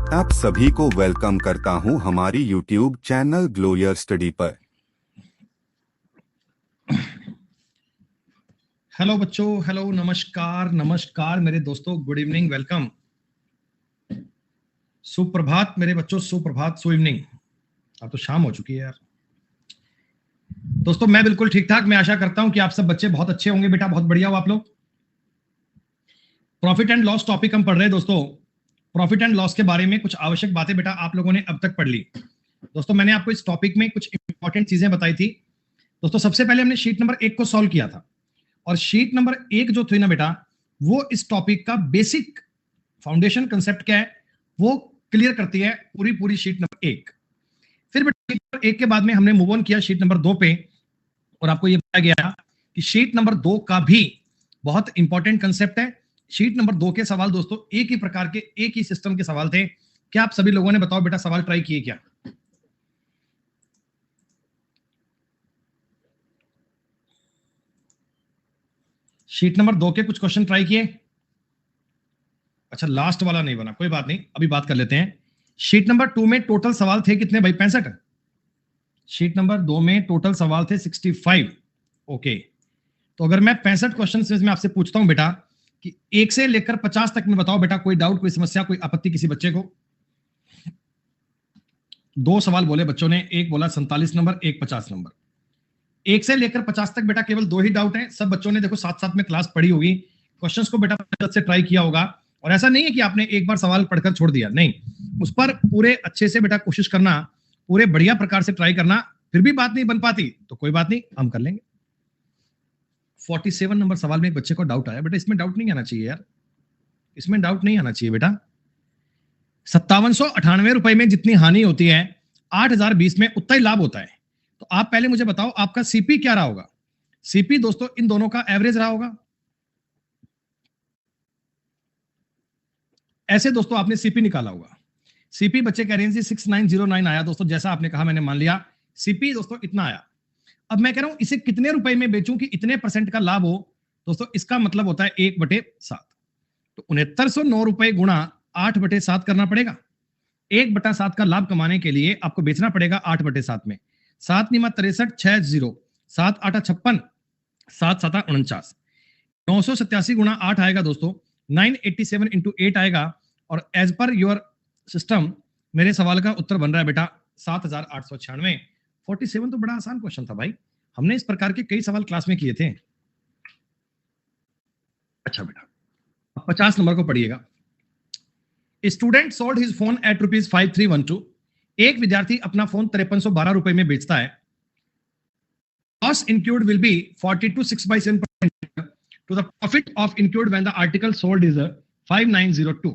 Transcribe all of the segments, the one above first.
आप सभी को वेलकम करता हूं हमारी YouTube channel glow your study पर। हेलो बच्चों, हेलो, नमस्कार नमस्कार मेरे दोस्तों, गुड इवनिंग, वेलकम, सुप्रभात मेरे बच्चों, सुप्रभात, सु इवनिंग। अब तो शाम हो चुकी है यार। दोस्तों मैं बिल्कुल ठीक ठाक, मैं आशा करता हूं कि आप सब बच्चे बहुत अच्छे होंगे। बेटा बहुत बढ़िया हो आप लोग। प्रॉफिट एंड लॉस टॉपिक हम पढ़ रहे हैं दोस्तों। प्रॉफिट एंड लॉस के बारे में कुछ आवश्यक बातें बेटा आप लोगों ने अब तक पढ़ ली। दोस्तों मैंने आपको इस टॉपिक में कुछ इंपॉर्टेंट चीजें बताई थी। दोस्तों सबसे पहले हमने शीट नंबर 1 को सॉल्व किया था, और शीट नंबर 1 जो थी ना बेटा, वो इस टॉपिक का बेसिक फाउंडेशन कंसेप्ट क्या है वो क्लियर करती है, पूरी शीट नंबर 1। फिर बेटा शीट नंबर 1 के बाद में हमने मूव ऑन किया शीट नंबर 2 पे, और आपको ये बताया गया कि शीट नंबर 2 का भी बहुत इंपॉर्टेंट कंसेप्ट है। शीट नंबर 2 के सवाल दोस्तों एक ही प्रकार के, एक ही सिस्टम के सवाल थे। क्या आप सभी लोगों ने बताओ बेटा सवाल ट्राई किए क्या? शीट नंबर 2 के कुछ क्वेश्चन ट्राई किए? अच्छा, लास्ट वाला नहीं बना, कोई बात नहीं, अभी बात कर लेते हैं। शीट नंबर 2 में टोटल सवाल थे कितने भाई? 65। शीट नंबर 2 में टोटल सवाल थे 65। ओके, तो अगर मैं 65 क्वेश्चन में आपसे पूछता हूं बेटा कि 1 से लेकर 50 तक में बताओ बेटा, कोई डाउट, कोई समस्या, कोई आपत्ति किसी बच्चे को? 2 सवाल बोले बच्चों ने, एक बोला 47 नंबर, एक 50 नंबर। 1 से लेकर 50 तक बेटा केवल 2 ही डाउट हैं। सब बच्चों ने देखो साथ साथ में क्लास पढ़ी होगी, क्वेश्चंस को बेटा मदद से ट्राई किया होगा, और ऐसा नहीं है कि आपने एक बार सवाल पढ़कर छोड़ दिया, नहीं, उस पर पूरे अच्छे से बेटा कोशिश करना, पूरे बढ़िया प्रकार से ट्राई करना। फिर भी बात नहीं बन पाती तो कोई बात नहीं, हम कर लेंगे। 47 नंबर सवाल में एक बच्चे को डाउट आया, बेटा इसमें डाउट नहीं आना चाहिए यार, इसमें डाउट नहीं आना चाहिए बेटा। 5798 रुपए में जितनी हानि होती है, 8020 में उतना ही लाभ होता है। तो आप पहले मुझे बताओ आपका सीपी क्या रहा होगा? सीपी दोस्तों इन दोनों का एवरेज रहा होगा। ऐसे दोस्तों आपने सीपी निकाला होगा। सीपी बच्चे कह रहे हैं जी 6909 आया दोस्तों, जैसा आपने कहा मैंने मान लिया। सीपी दोस्तों इतना आया। अब मैं कह रहा हूं इसे कितने रुपए में बेचूं कि इतने परसेंट का लाभ हो? दोस्तों इसका मतलब होता है 1/7। तो 6909 रुपए गुणा 8/7 करना पड़ेगा। 1/7 का लाभ कमाने के लिए आपको बेचना पड़ेगा 8/7 में। 7 निमा 63, 6 0, 7 8 56, 7 7 49, 987 गुणा 8 आएगा दोस्तों, 987 इंटू 8 आएगा, और एज पर योर सिस्टम मेरे सवाल का उत्तर बन रहा है बेटा 7896। 47 तो बड़ा आसान क्वेश्चन था भाई, हमने इस प्रकार के कई सवाल क्लास में किए थे। अच्छा बेटा, 50 नंबर को पढ़िएगा। Student sold his phone at ₹5312। एक विद्यार्थी अपना फोन 5312 रुपए में बेचता है। Loss include will be 42.6% to the profit of incurred when the article sold is 5902।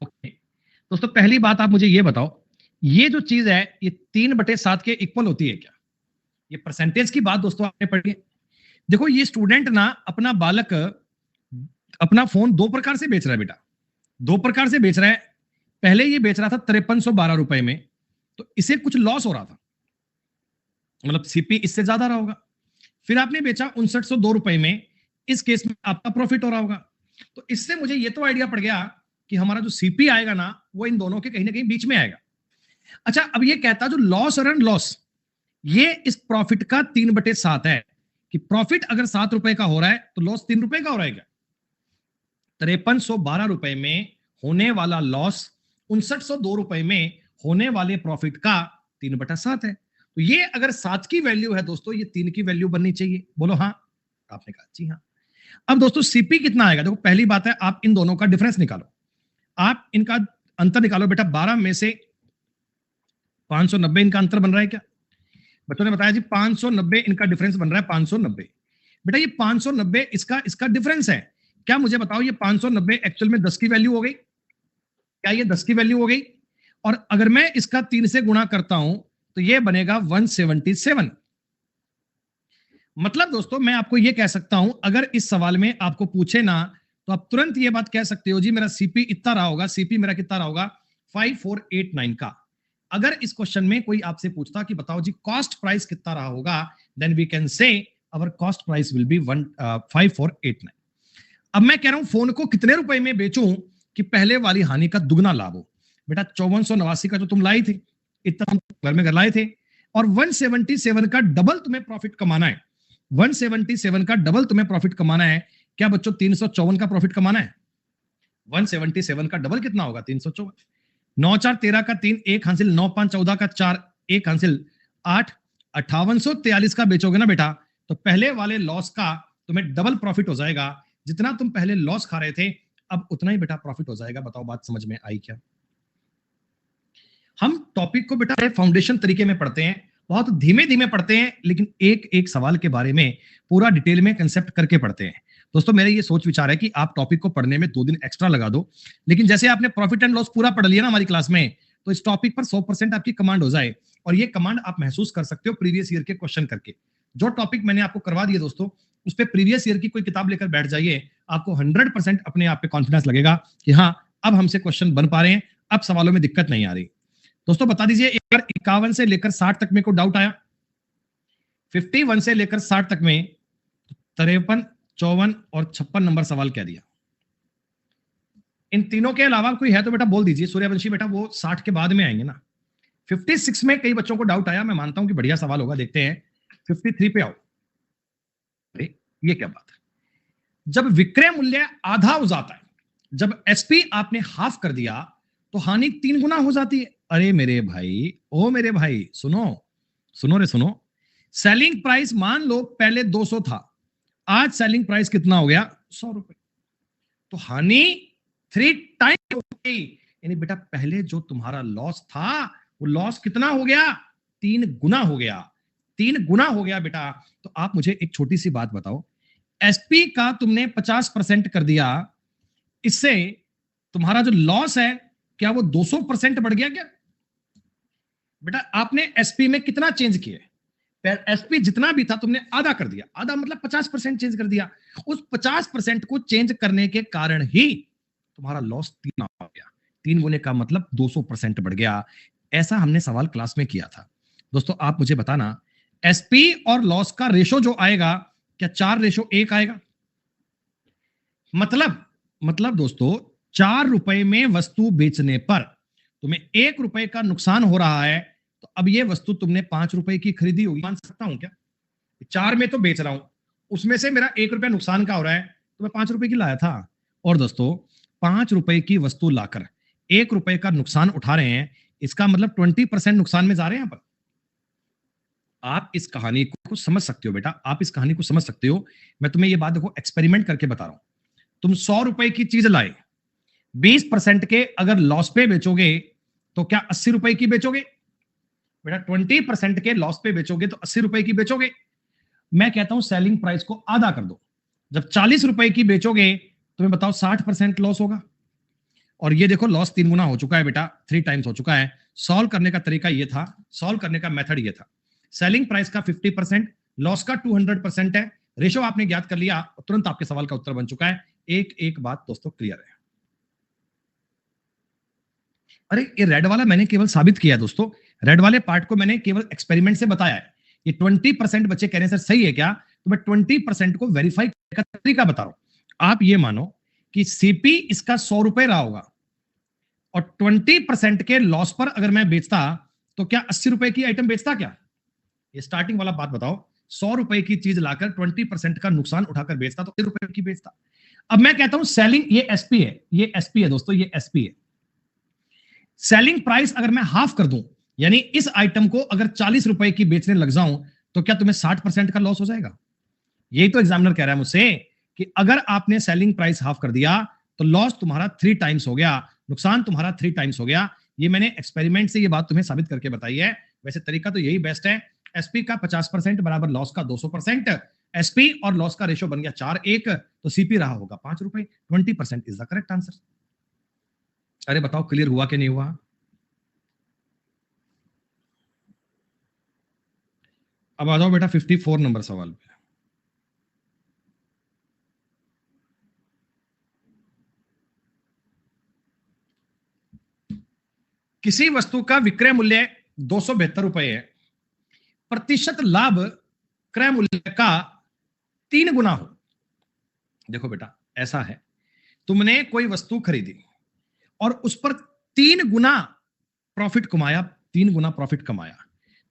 Okay दोस्तों, पहली बात आप मुझे ये बताओ, ये जो चीज है ये 3/7 के इक्वल होती है क्या? ये परसेंटेज की बात दोस्तों आपने पढ़ी है। देखो ये स्टूडेंट ना अपना बालक अपना फोन 2 प्रकार से बेच रहा है बेटा, 2 प्रकार से बेच रहा है। पहले ये बेच रहा था 5312 रुपए में, तो इसे कुछ लॉस हो रहा था, मतलब सीपी इससे ज्यादा रहा होगा। फिर आपने बेचा 5902 रुपए में, इस केस में आपका प्रॉफिट हो रहा होगा। तो इससे मुझे ये तो आइडिया पड़ गया कि हमारा जो सीपी आएगा ना वो इन दोनों के कहीं ना कहीं बीच में आएगा। अच्छा, अब ये कहता जो लॉस और लॉस, ये इस प्रॉफिट का 3/7 है, कि प्रॉफिट अगर 7 रुपए का हो रहा है तो लॉस 3 रुपए का हो रहा है क्या? 5312 रुपए में होने वाला लॉस 5902 रुपए में होने वाले प्रॉफिट का 3/7 है। तो ये अगर 7 की वैल्यू है दोस्तों, ये 3 की वैल्यू बननी चाहिए। बोलो हाँ, आपने कहा जी हाँ। अब दोस्तों सीपी कितना आएगा? देखो पहली बात है आप इन दोनों का डिफरेंस निकालो, आप इनका अंतर निकालो बेटा। 12 में से 590 इनका अंतर बन रहा है क्या? बच्चों ने बताया जी 590 इनका डिफरेंस बन रहा है, 590। बेटा ये 590 इसका डिफरेंस है। क्या मुझे बताओ ये 590 एक्चुअल में 10 की वैल्यू हो गई? क्या ये 10 की वैल्यू हो गई? और अगर मैं इसका 3 से गुणा करता हूं तो ये बनेगा 177। मतलब दोस्तों मैं आपको ये कह सकता हूं, अगर इस सवाल में आपको पूछे ना तो आप तुरंत ये बात कह सकते हो जी मेरा सीपी इतना रहा होगा, सीपी मेरा कितना रहा होगा 5489 का। अगर इस क्वेश्चन में कोई आपसे पूछता कि बताओ जी कॉस्ट प्राइस कितना रहा होगा, then we can say our cost price will be 5489। अब मैं कह रहा हूं फोन को कितने रुपए में बेचूं कि पहले वाली हानि का दुगना लाभ हो? बेटा 5489 का जो तुम लाई थे, इतना तुम घर में घर लाए थे, और 177 का डबल तुम्हें प्रॉफिट कमाना है। 177 का डबल तुम्हें प्रॉफिट कमाना है। क्या बच्चों 354 का प्रॉफिट कमाना है? 177 का डबल कितना होगा? 354। 9 4 13 का 3 1 हासिल, 9 5 14 का 4 1 हासिल 8, 5843 का बेचोगे ना बेटा, तो पहले वाले लॉस का तुम्हें डबल प्रॉफिट हो जाएगा। जितना तुम पहले लॉस खा रहे थे, अब उतना ही बेटा प्रॉफिट हो जाएगा। बताओ बात समझ में आई क्या? हम टॉपिक को बेटा फाउंडेशन तरीके में पढ़ते हैं, बहुत धीमे धीमे पढ़ते हैं, लेकिन एक एक सवाल के बारे में पूरा डिटेल में कंसेप्ट करके पढ़ते हैं। दोस्तों मेरा ये सोच विचार है कि आप टॉपिक को पढ़ने में 2 दिन एक्स्ट्रा लगा दो, लेकिन जैसे आपने प्रॉफिट एंड लॉस पूरा पढ़ लिया ना हमारी क्लास में, तो इस टॉपिक पर 100% आपकी कमांड हो जाए। और ये कमांड आप महसूस कर सकते हो प्रीवियस ईयर के क्वेश्चन करके। जो टॉपिक मैंने आपको करवा दिया दोस्तों, उस पर प्रीवियस ईयर की कोई किताब लेकर बैठ जाइए, आपको 100% अपने आप पे कॉन्फिडेंस लगेगा कि हाँ अब हमसे क्वेश्चन बन पा रहे हैं, अब सवालों में दिक्कत नहीं आ रही। दोस्तों बता दीजिए, 51 से लेकर 60 तक मेरे को डाउट आया, 51 से लेकर 60 तक में 53, 54 और 56 नंबर सवाल क्या दिया? इन तीनों के अलावा कोई है तो बेटा बोल दीजिए। सूर्यवंशी बेटा वो 60 के बाद में आएंगे ना। 56 में कई बच्चों को डाउट आया, मैं मानता हूं कि बढ़िया सवाल होगा, देखते हैं। 53 पे आओ। ये क्या बात है? जब विक्रय मूल्य आधा हो जाता है, जब एसपी आपने हाफ कर दिया, तो हानि 3 गुना हो जाती है। अरे मेरे भाई, ओ मेरे भाई, सुनो सुनो रे सुनो। सेलिंग प्राइस मान लो पहले 200 था, आज सेलिंग प्राइस कितना हो गया? 100 रुपए। तो हानि 3 टाइम हो गई। यानी बेटा पहले जो तुम्हारा लॉस था, वो लॉस कितना हो गया? 3 गुना हो गया। 3 गुना हो गया बेटा। तो आप मुझे एक छोटी सी बात बताओ, एसपी का तुमने 50% कर दिया, इससे तुम्हारा जो लॉस है, क्या वो 200% बढ़ गया क्या? बेटा आपने एसपी में कितना चेंज किया? एसपी जितना भी था तुमने आधा कर दिया, आधा मतलब 50% चेंज कर दिया। उस 50% को चेंज करने के कारण ही तुम्हारा लॉस 3 हो गया। 3 गुने का मतलब 200% बढ़ गया। ऐसा हमने सवाल क्लास में किया था। दोस्तों आप मुझे बताना, एसपी और लॉस का रेशो जो आएगा, क्या 4:1 आएगा? मतलब दोस्तों 4 रुपए में वस्तु बेचने पर तुम्हें 1 रुपए का नुकसान हो रहा है, तो अब ये वस्तु तुमने 5 रुपए की खरीदी होगी। मान सकता हूं क्या? 4 में तो बेच रहा हूं, उसमें से मेरा 1 रुपया नुकसान का हो रहा है, तो मैं 5 रुपए की लाया था। और दोस्तों 5 रुपए की वस्तु लाकर 1 रुपए का नुकसान उठा रहे हैं, इसका मतलब 20% नुकसान में जा रहे हैं। यहाँ पर आप इस कहानी को समझ सकते हो बेटा, आप इस कहानी को समझ सकते हो। मैं तुम्हें ये बात देखो एक्सपेरिमेंट करके बता रहा हूं। तुम 100 रुपए की चीज लाए, 20% के अगर लॉस पे बेचोगे, तो क्या 80 रुपए की बेचोगे? बेटा 20% के लॉस पे बेचोगे तो 80 रुपए की बेचोगे। मैं कहता हूं सेलिंग प्राइस को आधा कर दो। जब 40 रुपए की बेचोगे, तुम्हें बताओ 60% लॉस होगा। और ये देखो लॉस 3 गुना हो चुका है बेटा, 3 टाइम्स हो चुका है। सॉल्व करने का तरीका ये था, सॉल्व करने का मेथड ये था। सेलिंग प्राइस का 50%, लॉस का 200% है। रेशो आपने ज्ञात कर लिया, तुरंत आपके सवाल का उत्तर बन चुका है। एक एक बात दोस्तों क्लियर है। अरे ये रेड वाला मैंने केवल साबित किया दोस्तों, रेड वाले पार्ट को मैंने केवल एक्सपेरिमेंट से बताया है। ये 20% बच्चे कह रहे हैं सर सही है क्या, तो मैं 20% को वेरीफाई करने का तरीका बता रहा हूं। आप ये मानो कि सीपी इसका 100 रुपए रहा होगा, और 20% के लॉस पर अगर मैं बेचता, तो क्या 80 रुपए की आइटम बेचता क्या? ये स्टार्टिंग वाला बात बताओ। 100 रुपए की चीज लाकर 20% का नुकसान उठाकर बेचता, तो 80 रुपए की बेचता। अब मैं कहता हूं सेलिंग, ये एसपी है, ये एसपी है दोस्तों, ये एसपी है। सेलिंग प्राइस अगर मैं हाफ कर दूं, यानी इस आइटम को अगर 40 रुपए की बेचने लग जाऊं, तो क्या तुम्हें 60% का लॉस हो जाएगा? यही तो एग्जामिनर कह रहा है मुझसे कि अगर आपने सेलिंग प्राइस हाफ कर दिया, तो लॉस तुम्हारा 3 टाइम्स हो गया, नुकसान तुम्हारा 3 टाइम्स हो गया। ये मैंने एक्सपेरिमेंट से ये बात तुम्हें साबित करके बताई है। वैसे तरीका तो यही बेस्ट है। एसपी का 50% बराबर लॉस का 200%। एसपी और लॉस का रेशो बन गया 4:1, तो सीपी रहा होगा 5 रुपए। 20% इज द करेक्ट आंसर। अरे बताओ क्लियर हुआ कि नहीं हुआ? अब आ जाओ बेटा 54 नंबर सवाल पे। किसी वस्तु का विक्रय मूल्य 272 रुपए है, प्रतिशत लाभ क्रय मूल्य का 3 गुना हो। देखो बेटा ऐसा है, तुमने कोई वस्तु खरीदी और उस पर 3 गुना प्रॉफिट कमाया, 3 गुना प्रॉफिट कमाया।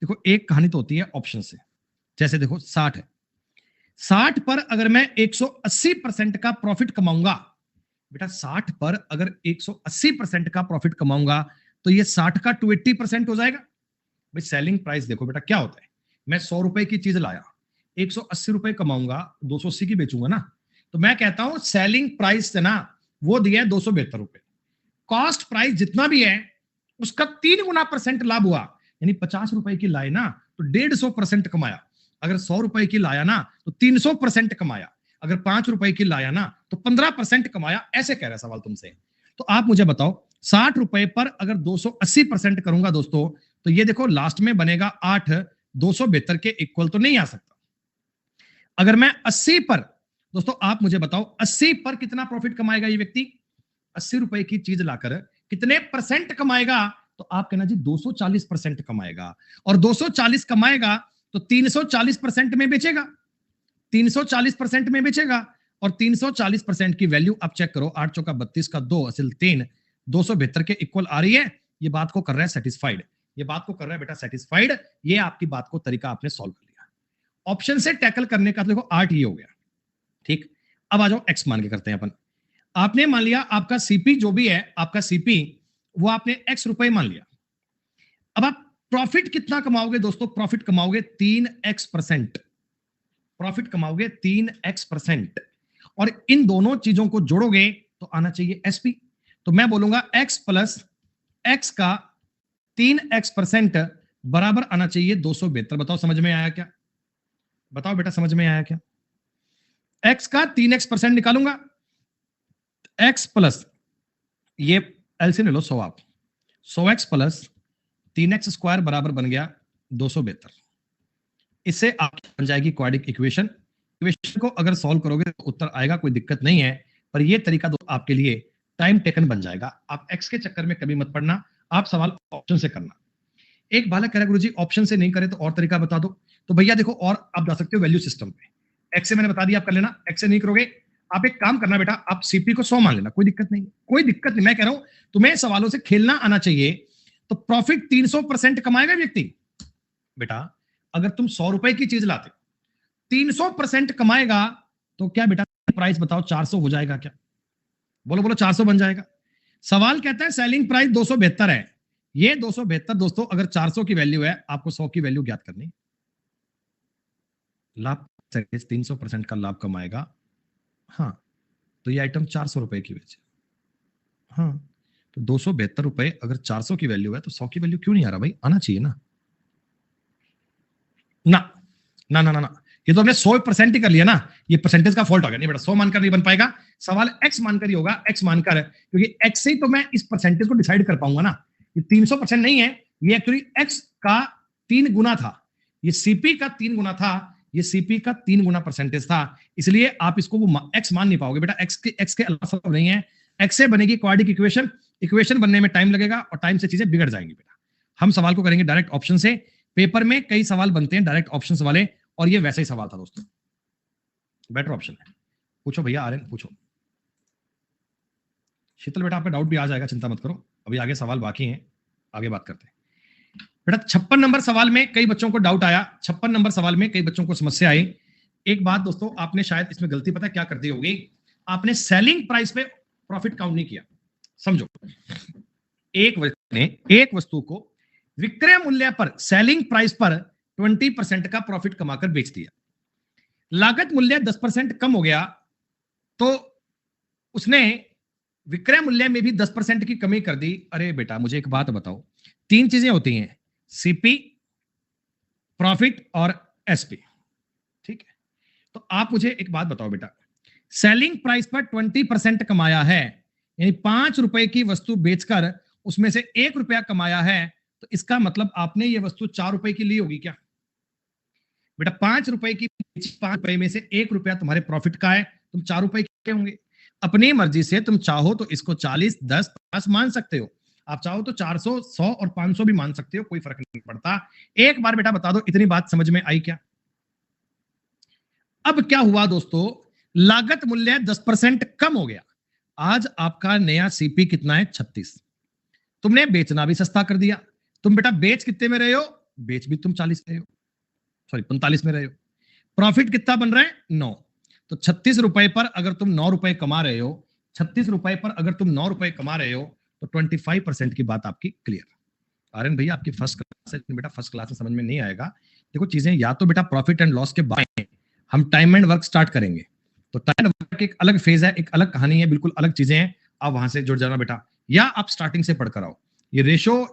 देखो एक कहानी तो होती है ऑप्शन से, जैसे देखो 60 है, 60 पर अगर मैं 180% का प्रॉफिट कमाऊंगा, बेटा 60 पर अगर 180% का प्रॉफिट कमाऊंगा तो ये 60 का 280% हो जाएगा। भाई सेलिंग प्राइस देखो बेटा क्या होता है, मैं 100 रुपए की चीज लाया, 180 रुपए कमाऊंगा, 280 की बेचूंगा ना, तो मैं कहता हूं सेलिंग प्राइस ना वो दिया है 272 रुपए, कॉस्ट प्राइस जितना भी है उसका 3 गुना परसेंट लाभ हुआ, यानी 50 रुपए की लाए ना तो 150% कमाया, अगर 100 रुपए की लाया ना तो 300% कमाया, अगर 5 रुपए की लाया ना तो 15% कमाया, ऐसे कह रहा है सवाल तुमसे। तो आप मुझे बताओ 60 रुपए पर अगर 280% करूंगा दोस्तों, तो ये देखो लास्ट में बनेगा 8, 272 के इक्वल तो नहीं आ सकता। अगर मैं 80 पर, दोस्तों आप मुझे बताओ 80 पर कितना प्रॉफिट कमाएगा ये व्यक्ति, 80 रुपए की चीज लाकर कितने परसेंट कमाएगा, तो आप कहना जी 240% कमाएगा, और 240 कमाएगा तो 340% में बेचेगा, 340% में बेचेगा, और 340% की वैल्यू आप चेक करो, 8 चौका 32 का 2 असल 3, 272 के इक्वल आ रही है। ये बात को कर रहा है सेटिस्फाइड, ये बात को कर रहा है बेटा सेटिस्फाइड, ये आपकी बात को तरीका आपने सॉल्व कर लिया। ऑप्शन से टैकल करने का देखो आर्ट ये हो गया, ठीक। अब आ जाओ एक्स मान के करते हैं अपन। आपने मान लिया आपका सीपी जो भी है, आपका सीपी वो आपने एक्स रुपए मान लिया। अब आप प्रॉफिट कितना कमाओगे दोस्तों, प्रॉफिट कमाओगे 3x%, प्रॉफिट कमाओगे 3x%, और इन दोनों चीजों को जोड़ोगे तो आना चाहिए एसपी। तो मैं बोलूंगा x प्लस x का 3x% बराबर आना चाहिए 272। बताओ समझ में आया क्या, बताओ बेटा समझ में आया क्या। x का 3x% निकालूंगा, x प्लस ये एलसीएम ले लो 100, आप 100x प्लस 3x² बराबर बन गया 272। इससे आपकी बन जाएगी क्वाड्रेटिक इक्वेशन। इक्वेशन को अगर सॉल्व करोगे तो उत्तर आएगा, कोई दिक्कत नहीं है, पर यह तरीका तो आपके लिए टाइम टेकन बन जाएगा। आप एक्स के चक्कर में कभी मत पड़ना, आप सवाल ऑप्शन से करना। एक बालक कह रहा है गुरुजी ऑप्शन से नहीं करे तो और तरीका बता दो, तो भैया देखो और आप जा सकते हो वैल्यू सिस्टम पे, एक्स से मैंने बता दिया आप कर लेना, एक्स से नहीं करोगे आप एक काम करना बेटा, आप सीपी को 100 मान लेना, कोई दिक्कत नहीं, कोई दिक्कत नहीं। मैं कह रहा हूं तुम्हें सवालों से खेलना आना चाहिए। तो प्रॉफिट 300% कमाएगा व्यक्ति, बेटा अगर तुम 100 रुपए की चीज लाते 300% कमाएगा तो क्या बेटा प्राइस बताओ 400 हो जाएगा क्या, बोलो बोलो 400 बन जाएगा। सवाल कहता है सेलिंग प्राइस 272 है, ये 272 दोस्तों अगर 400 की वैल्यू है, आपको 100 की वैल्यू ज्ञात करनी। लाभ 300% का लाभ कमाएगा, हाँ तो ये आइटम 400 रुपए की बेचे, हाँ तो 272 रुपए अगर 400 की वैल्यू है तो 100 की वैल्यू क्यों नहीं आ रहा भाई, आना चाहिए ना। ना ना ना ना ना, ये तो हमने 100% ही कर लिया ना, ये परसेंटेज का फॉल्ट हो गया। नहीं बेटा 100 मानकर नहीं बन पाएगा, सवाल x मानकर ही होगा, x मानकर, क्योंकि x से ही तो मैं इस परसेंटेज को डिसाइड कर पाऊंगा ना। ये 300% नहीं है, ये एक्चुअली x का 3 गुना था, ये cp का 3 गुना था, ये cp का 3 गुना परसेंटेज था, इसलिए आप इसको वो x मान नहीं पाओगे बेटा, x के अलावा सब नहीं है। x से बनेगी क्वाड्रेटिक इक्वेशन, इक्वेशन बनने में टाइम लगेगा और टाइम से चीजें बिगड़ जाएंगी बेटा। हम सवाल को करेंगे डायरेक्ट ऑप्शन से, पेपर में कई सवाल बनते हैं डायरेक्ट ऑप्शन वाले, और ये वैसा ही सवाल था दोस्तों, बेटर ऑप्शन है। पूछो भैया आर्यन पूछो। शीतल बेटा आपका डाउट भी आ जाएगा, चिंता मत करो, अभी आगे सवाल बाकी हैं, आगे बात करते हैं। बेटा 56 नंबर सवाल में कई बच्चों को डाउट आया, 56 नंबर सवाल में कई बच्चों को समस्या आई। एक बात दोस्तों आपने शायद इसमें गलती पता क्या कर दी होगी, आपने सेलिंग प्राइस पे प्रॉफिट काउंट नहीं किया। समझो एक वस्तु को विक्रय मूल्य पर सेलिंग प्राइस पर 20% का प्रॉफिट कमाकर बेच दिया, लागत मूल्य 10% कम हो गया तो उसने विक्रय मूल्य में भी 10% की कमी कर दी। अरे बेटा मुझे एक बात बताओ, 3 चीजें होती हैं, सीपी, प्रॉफिट और एसपी, ठीक है। तो आप मुझे एक बात बताओ बेटा, सेलिंग प्राइस पर 20% कमाया है, यानी 5 रुपए की वस्तु बेचकर उसमें से 1 रुपया कमाया है, तो इसका मतलब आपने ये वस्तु 4 रुपए की ली होगी क्या बेटा, 5 रुपए की 5 रुपए में से 1 रुपया तुम्हारे प्रॉफिट का है, तुम 4 रुपए के होंगे। अपनी मर्जी से तुम चाहो तो इसको 40, 10, 50 मान सकते हो, आप चाहो तो 400, 100 और 500 भी मान सकते हो, कोई फर्क नहीं पड़ता। एक बार बेटा बता दो इतनी बात समझ में आई क्या। अब क्या हुआ दोस्तों, लागत मूल्य 10% कम हो गया, आज आपका नया सीपी कितना है 36, तुमने बेचना भी सस्ता कर दिया। तुम बेटा बेच कितने में रहे हो? बेच भी तुम 40 में रहे हो, सॉरी 45 में रहे हो। प्रॉफिट कितना बन रहा है? 9। तो 36 रुपए पर अगर तुम 9 रुपए कमा रहे हो, 36 रुपए पर अगर तुम 9 रुपए कमा रहे हो, तो 25% की बात आपकी क्लियर। आर्यन भैया आपकी फर्स्ट क्लास है बेटा, फर्स्ट क्लास में समझ में नहीं आएगा। देखो चीजें या तो बेटा प्रॉफिट एंड लॉस के बाद हम टाइम एंड वर्क स्टार्ट करेंगे, तो टाइम एंड वर्क एक अलग फेज है, एक अलग कहानी है, बिल्कुल अलग चीजें हैं। आप वहां से जुड़ जाना बेटा, या आप स्टार्टिंग से पढ़कर आओ। ये रेशो,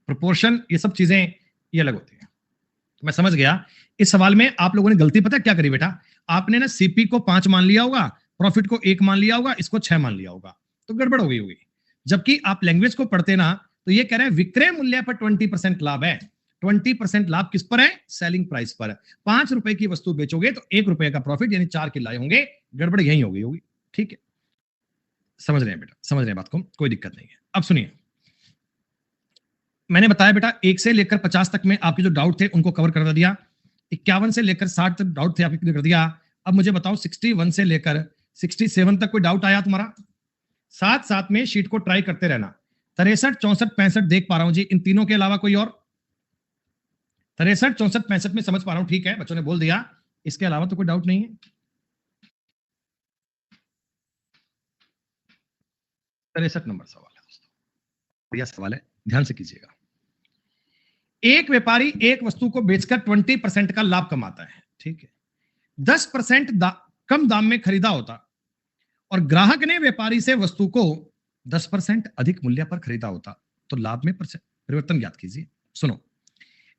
प्रोपोर्शन, ये सब चीजें ये अलग होती है। तो मैं समझ गया। इस सवाल में आप लोगों ने गलती पता क्या करी बेटा? आपने ना सीपी को 5 मान लिया होगा, प्रॉफिट को 1 मान लिया होगा, इसको 6 मान लिया होगा, तो गड़बड़ हो गई होगी। जबकि आप लैंग्वेज को पढ़ते ना, तो ये कह रहे हैं विक्रय मूल्य पर 20% लाभ है। 20% लाभ किस पर है? सेलिंग प्राइस पर। 5 रुपए की वस्तु बेचोगे तो 1 रुपए का प्रॉफिट, यानी 4 किलो होंगे। गड़बड़ यही हो गई होगी। ठीक है, समझ रहे हैं बेटा, समझ रहे हैं बात को, कोई दिक्कत नहीं है। अब सुनिए, मैंने बताया बेटा 1 से लेकर 50 तक में आपके जो डाउट थे उनको कवर कर दिया। 51 से लेकर 60 तक डाउट थे आपके क्लियर कर दिया। अब मुझे बताओ 61 से लेकर 67 तक कोई डाउट आया तुम्हारा? साथ साथ में शीट को ट्राई करते रहना। 63, 64, 65 देख पा रहा हूं जी, इन तीनों के अलावा कोई और? 63, 64, 65 में समझ पा रहा हूं, ठीक है, बच्चों ने बोल दिया। इसके अलावा तो कोई डाउट नहीं है। 63 नंबर सवाल है दोस्तों, बढ़िया सवाल है, ध्यान से कीजिएगा। एक व्यापारी एक वस्तु को बेचकर 20% का लाभ कमाता है, ठीक है। 10% कम दाम में खरीदा होता और ग्राहक ने व्यापारी से वस्तु को 10% अधिक मूल्य पर खरीदा होता, तो लाभ में परिवर्तन ज्ञात कीजिए। सुनो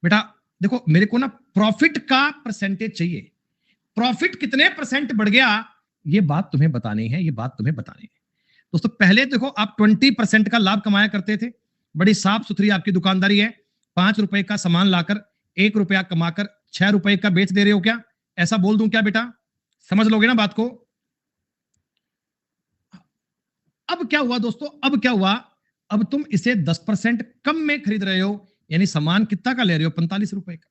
बेटा, देखो मेरे को ना प्रॉफिट का परसेंटेज चाहिए। प्रॉफिट कितने परसेंट बढ़ गया, ये बात तुम्हें बतानी है, ये बात तुम्हें बतानी है। दोस्तों पहले देखो आप 20% का लाभ कमाया करते थे, बड़ी साफ सुथरी आपकी दुकानदारी है। 5 रुपए का सामान लाकर 1 रुपया कमाकर 6 रुपए का बेच दे रहे हो क्या? ऐसा बोल दूं क्या बेटा? समझ लोगे ना बात को? अब क्या हुआ दोस्तों, अब क्या हुआ? अब तुम इसे 10% कम में खरीद रहे हो, यानी सामान कितना का ले रहे हो? 45 रुपए का।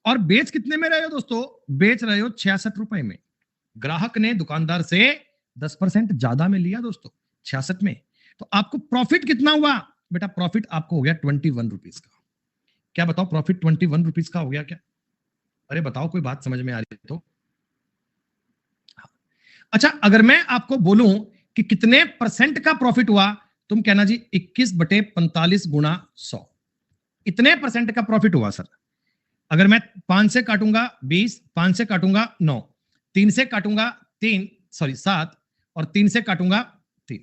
और बेच कितने में रहे हो दोस्तों? बेच रहे हो 66 रुपए में। ग्राहक ने दुकानदार से 10% ज्यादा में लिया दोस्तों, 66 में। तो आपको प्रॉफिट कितना हुआ बेटा? प्रॉफिट आपको हो गया 21 रुपीज का। क्या बताओ, प्रॉफिट 21 रुपीज का हो गया क्या? अरे बताओ, कोई बात समझ में आ रही है तो? अच्छा, अगर मैं आपको बोलूं कि कितने परसेंट का प्रॉफिट हुआ, तुम कहना जी 21/45 गुणा 100, इतने परसेंट का प्रॉफिट हुआ सर। अगर मैं 5 से काटूंगा 20, 5 से काटूंगा 9, 3 से काटूंगा 7 और 3 से काटूंगा 3,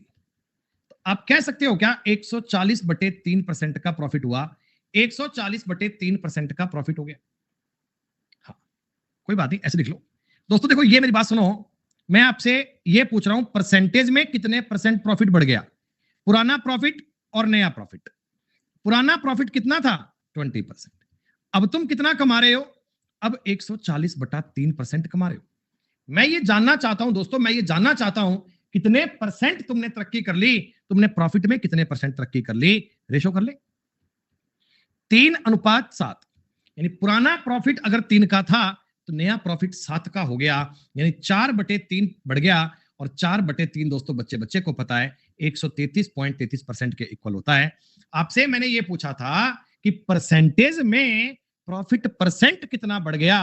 तो आप कह सकते हो क्या 140/3% का प्रॉफिट हुआ? 140/3% का प्रॉफिट हो गया। हाँ, कोई बात नहीं, ऐसे लिख लो दोस्तों। देखो ये मेरी बात सुनो, मैं आपसे ये पूछ रहा हूं परसेंटेज में कितने परसेंट प्रॉफिट बढ़ गया? पुराना प्रॉफिट और नया प्रॉफिट। पुराना प्रॉफिट कितना था? 20%। अब तुम कितना कमा रहे हो? अब 140/3% कमा रहे हो। मैं ये जानना चाहता हूं दोस्तों, मैं ये जानना चाहता हूं कितने परसेंट तुमने तरक्की कर ली, तुमने प्रॉफिट में कितने परसेंट तरक्की कर ली? रेशो कर ले, 3:7। यानी पुराना प्रॉफिट अगर 3 का था तो नया प्रॉफिट 7 का हो गया, यानी 4/3 बढ़ गया। और 4/3 दोस्तों बच्चे बच्चे को पता है 133.33% के इक्वल होता है। आपसे मैंने ये पूछा था कि परसेंटेज में प्रॉफिट परसेंट कितना बढ़ गया?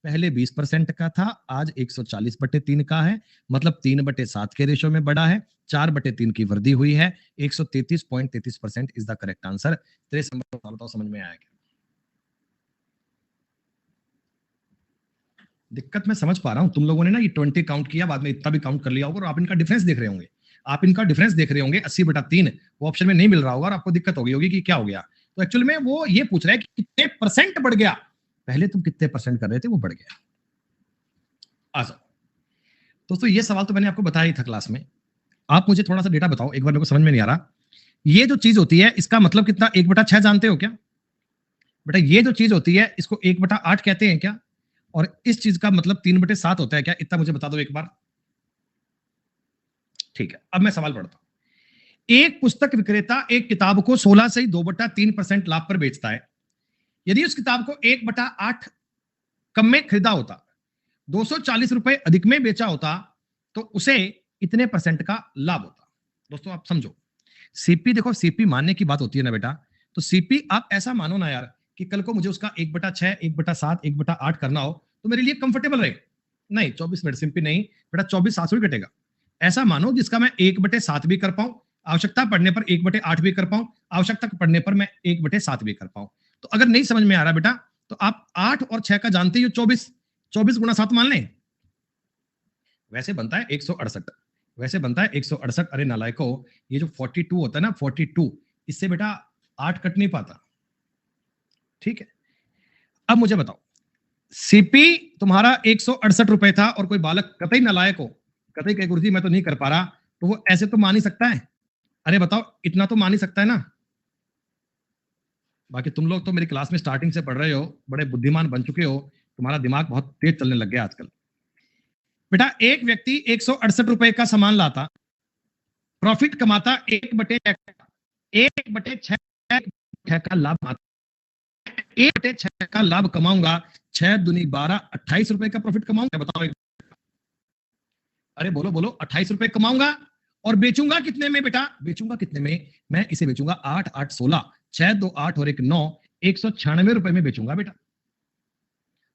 पहले 20% का था, आज 140/3 का है, मतलब 3/7 के रेशो में बढ़ा है। 4/3 की वृद्धि हुई है। 133.33% is the correct answer. 23 number बताओ, समझ में आया क्या? दिक्कत मैं समझ पा रहा हूं, तुम लोगों ने ना ये 20 काउंट किया, बाद में इतना भी काउंट कर लिया होगा, और आप इनका डिफरेंस देख रहे होंगे। आप इनका डिफरेंस देख रहे होंगे 80/3, वो ऑप्शन में नहीं मिल रहा होगा और आपको दिक्कत हो गई होगी कि क्या हो गया। तो एक्चुअली में वो ये पूछ रहा है कि कितने परसेंट बढ़ गया, पहले तुम कितने परसेंट कर रहे थे, वो बढ़ गया। आ जाओ दोस्तों, ये सवाल तो मैंने आपको बताया ही था क्लास में। आप मुझे थोड़ा सा डेटा बताओ, एक बार मेरे को समझ में नहीं आ रहा। ये जो चीज होती है इसका मतलब कितना? 1/6 जानते हो क्या बेटा? ये जो चीज होती है इसको 1/8 कहते हैं क्या? और इस चीज का मतलब 3/7 होता है क्या? इतना मुझे बता दो एक बार। ठीक है, अब मैं सवाल पढ़ता हूं। एक पुस्तक विक्रेता एक किताब को 16 से 2/3% लाभ पर बेचता है। यदि उस किताब को 1/8 कम में खरीदा होता, 240 रुपए अधिक में बेचा होता, तो उसे इतने परसेंट का लाभ होता। दोस्तों आप समझो, सीपी देखो, सीपी मानने की बात होती है ना बेटा, तो सीपी आप ऐसा मानो ना यार कि कल को मुझे उसका 1/6, 1/7, 1/8 करना हो तो मेरे लिए कंफर्टेबल रहे। नहीं, 24 मिनट सीपी नहीं बेटा, 24/7 ही कटेगा। ऐसा मानो जिसका मैं 1/7 भी कर पाऊं, आवश्यकता पड़ने पर 1/8 भी कर पाऊं, आवश्यकता पड़ने पर मैं 1/7 भी कर पाऊं। तो अगर नहीं समझ में आ रहा बेटा, तो आप 8 और 6 का जानते ही हो, 24, 24 गुणा 7 मान लें, वैसे बनता है 168। वैसे बनता है 168। अरे नालायको, ये जो 42 होता है ना, 42, इससे बेटा 8 कट नहीं पाता। ठीक है, अब मुझे बताओ, सीपी तुम्हारा 168 रुपए था और कोई बालक कतई नालायक हो, कतई कहे गुरुजी मैं तो नहीं कर पा रहा, तो वो ऐसे तो मान ही सकता है। अरे बताओ, इतना तो मान ही सकता है ना। बाकी तुम लोग तो मेरी क्लास में स्टार्टिंग से पढ़ रहे हो, बड़े बुद्धिमान बन चुके हो, तुम्हारा दिमाग बहुत तेज चलने लग गया आजकल। बेटा एक व्यक्ति 168 रुपए का सामान लाता, प्रॉफिट कमाता 1/6, 1/6 का लाभ कमाता, 1/6 का लाभ कमाऊंगा, 6 दूनी 12, 28 रुपए का प्रॉफिट कमाऊंगा। बताओ, अरे बोलो बोलो, 28 रुपए कमाऊंगा और बेचूंगा कितने में बेटा, बेचूंगा कितने में, मैं इसे बेचूंगा 8 8 16, 6 2 8 और 1 9, 196 रुपए में बेचूंगा बेटा।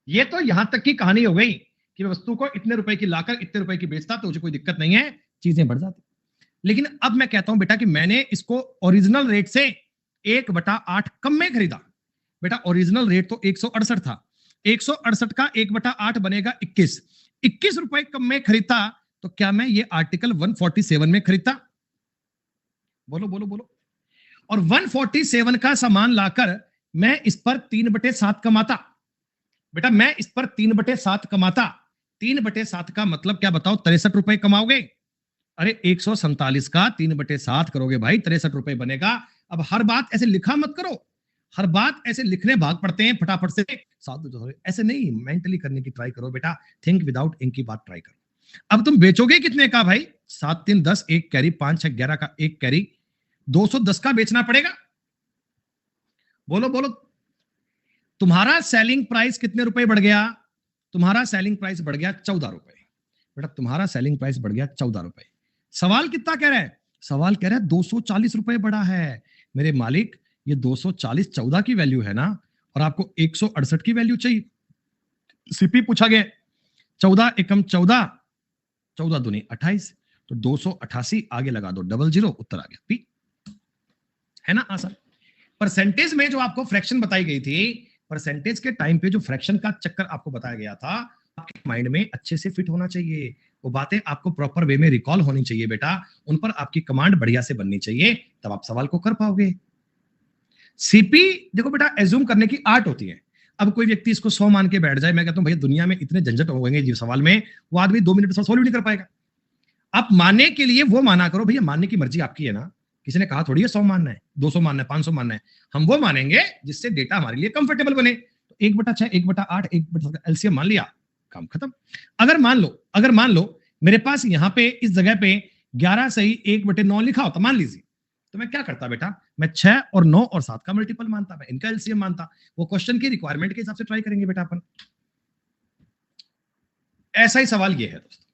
ये तो यहां तक की कहानी हो गई कि वस्तु को इतने रुपए की लाकर इतने रुपए की बेचता तो मुझे कोई दिक्कत नहीं है, चीजें बढ़ जाती। लेकिन अब मैं कहता हूं बेटा कि मैंने इसको ओरिजिनल रेट से 1/8 कम में खरीदा। बेटा ओरिजिनल रेट तो 168 था, 168 का 1/8 बनेगा 21, 21 रुपए कम में खरीदता, तो क्या मैं ये आर्टिकल 147 में खरीदता? बोलो बोलो बोलो। और 147 का सामान लाकर मैं इस पर 3/7 कमाता। बेटा मैं इस पर 3/7 कमाता, 3/7 का मतलब क्या बताओ, 63 रुपए कमाओगे। अरे 147 का 3/7 करोगे भाई, 63 रुपए बनेगा। अब हर बात ऐसे लिखा मत करो, हर बात ऐसे लिखने भाग पड़ते हैं फटाफट से, ऐसे नहीं, मेंटली करने की ट्राई करो बेटा, थिंक विदाउट इंक की बात ट्राई करो। अब तुम बेचोगे कितने का भाई, 7 3 10, 1 कैरी, 5 6 11 का 1 कैरी, 210 का बेचना पड़ेगा। बोलो बोलो, तुम्हारा सेलिंग प्राइस कितने रुपए बढ़ गया, तुम्हारा सेलिंग प्राइस बढ़ गया 14 रुपए। बेटा तुम्हारा सेलिंग प्राइस बढ़ गया 14 रुपए। सवाल कितना कह रहा है, सवाल कह रहा है 240 रुपए बढ़ा है। मेरे मालिक, ये 240 14 की वैल्यू है ना, और आपको 168 की वैल्यू चाहिए। सीपी पूछा गया 14 एकम 14, 14 दूनी 28, तो 288 आगे लगा दो, डबल जीरो, उत्तर आ गया पी। है ना आसान। परसेंटेज में जो आपको फ्रैक्शन बताई गई थी, परसेंटेज के टाइम पे जो फ्रैक्शन का चक्कर आपको बताया गया था, आपके माइंड में अच्छे से फिट होना चाहिए, वो बातें आपको प्रॉपर वे में रिकॉल होनी चाहिए बेटा, उन पर आपकी कमांड बढ़िया से बननी चाहिए, तब आप सवाल को कर पाओगे। सीपी देखो बेटा, एज्यूम करने की आर्ट होती है। अब कोई व्यक्ति इसको 100 मान के बैठ जाए, मैं कहता हूं भैया दुनिया में इतने झंझट हो गए जीव सवाल में, वो आदमी 2 मिनट में सॉल्व नहीं कर पाएगा। आप मानने के लिए वो माना करो, भैया मानने की मर्जी आपकी है ना, किसी ने कहा थोड़ी है 100 मानना है, 200 मानना है, 500 मानना है, हम वो मानेंगे जिससे डेटा हमारे लिए कंफर्टेबल बने। तो 1/6, 1/8, 1/7 एलसीएम मान लिया, काम खत्म। अगर मान लो मेरे पास यहाँ पे इस जगह पे 11 सही 1/9 लिखा होता, मान लीजिए, तो मैं क्या करता बेटा, मैं 6 और 9 और 7 का मल्टीपल मानता, मैं इनका एलसीएम मानता। वो क्वेश्चन की रिक्वायरमेंट के हिसाब से ट्राई करेंगे बेटा अपन। ऐसा ही सवाल ये है दोस्तों,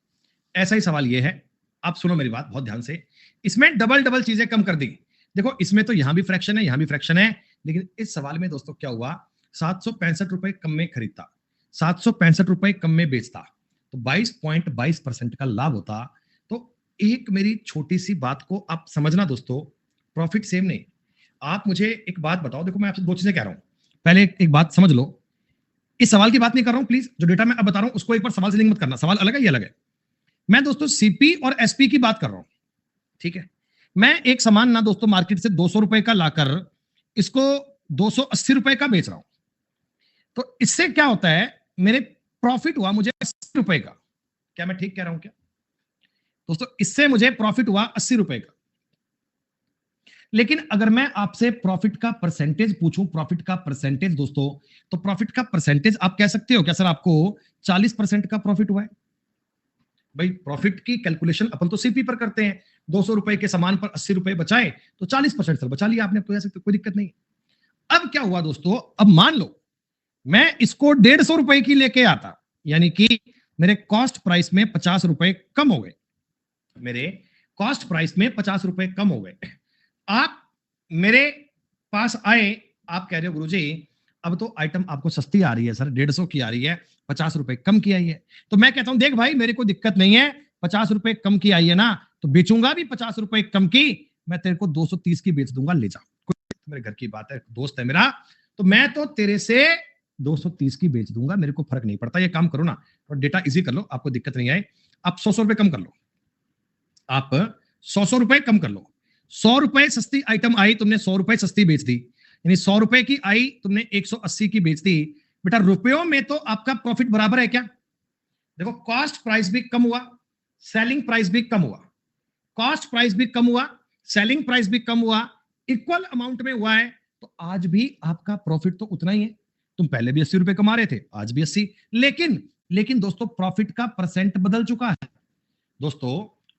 ऐसा ही सवाल ये है। आप सुनो मेरी बात बहुत ध्यान से, इसमें डबल डबल चीजें कम कर दी। देखो इसमें तो यहां भी फ्रैक्शन है, यहां भी फ्रैक्शन है, लेकिन इस सवाल में दोस्तों क्या हुआ, 765 रुपए कम में खरीदता, 765 रुपए कम में बेचता, तो 22.22% का लाभ होता। तो एक मेरी छोटी सी बात को आप समझना दोस्तों, प्रॉफिट सेम नहीं। आप मुझे एक बात बताओ, देखो मैं आपसे दो चीजें कह रहा हूं, पहले एक बात समझ लो, इस सवाल की बात नहीं कर रहा हूं, प्लीज जो डेटा मैं अब बता रहा हूं उसको एक बार सवाल से लिंक मत करना, सवाल अलग है ये अलग है। मैं दोस्तों सीपी और एसपी की बात कर रहा हूं, ठीक है। मैं एक सामान ना दोस्तों मार्केट से 200 रुपए का लाकर इसको 280 रुपए का बेच रहा हूं, तो इससे क्या होता है, मेरे प्रॉफिट हुआ मुझे 80 रुपए का। क्या मैं ठीक कह रहा हूं क्या दोस्तों, इससे मुझे प्रॉफिट हुआ 80 रुपए का। लेकिन अगर मैं आपसे प्रॉफिट का परसेंटेज पूछूं, प्रॉफिट का परसेंटेज दोस्तों, तो प्रॉफिट का परसेंटेज आप कह सकते हो क्या सर आपको 40% का प्रॉफिट हुआ है। भाई प्रॉफिट की कैलकुलेशन अपन तो सीपी पर करते हैं, 200 रुपए के सामान पर 80 रुपए बचाए तो 40% सर बचा लिया आपने, कोई दिक्कत नहीं। अब क्या हुआ दोस्तों, अब मान लो मैं इसको 150 रुपए की लेके आता, यानी कि मेरे कॉस्ट प्राइस में 50 रुपए कम हो गए, मेरे कॉस्ट प्राइस में 50 रुपए कम हो गए। आप मेरे पास आए, आप कह रहे हो गुरुजी अब तो आइटम आपको सस्ती आ रही है सर, 150 की आ रही है, 50 रुपए कम की आई है। तो मैं कहता हूं देख भाई मेरे को दिक्कत नहीं है, 50 रुपए कम की आई है ना, तो बेचूंगा भी 50 रुपए कम की, मैं तेरे को 230 की बेच दूंगा, ले जा। मेरे घर की बात है, दोस्त है मेरा, तो मैं तो तेरे से 230 की बेच दूंगा, मेरे को फर्क नहीं पड़ता। ये काम करो ना, और डेटा इजी कर लो, आपको दिक्कत नहीं आए। आप 100 रुपए कम कर लो, आप 100 रुपए कम कर लो। 100 रुपए सस्ती आइटम आई, तुमने 100 रुपए सस्ती बेच दी, यानी 100 रुपए की आई, तुमने 180 की बेच दी। बेटा रुपयों में तो आपका प्रॉफिट बराबर है क्या? देखो कॉस्ट प्राइस भी कम हुआ, सेलिंग प्राइस भी कम हुआ, कॉस्ट प्राइस भी कम हुआ, सेलिंग प्राइस भी कम हुआ, इक्वल अमाउंट में हुआ है, तो आज भी आपका प्रॉफिट तो उतना ही है। तुम पहले भी 80 रुपए कमा रहे थे, आज भी 80। लेकिन दोस्तों प्रॉफिट का परसेंट बदल चुका है। दोस्तों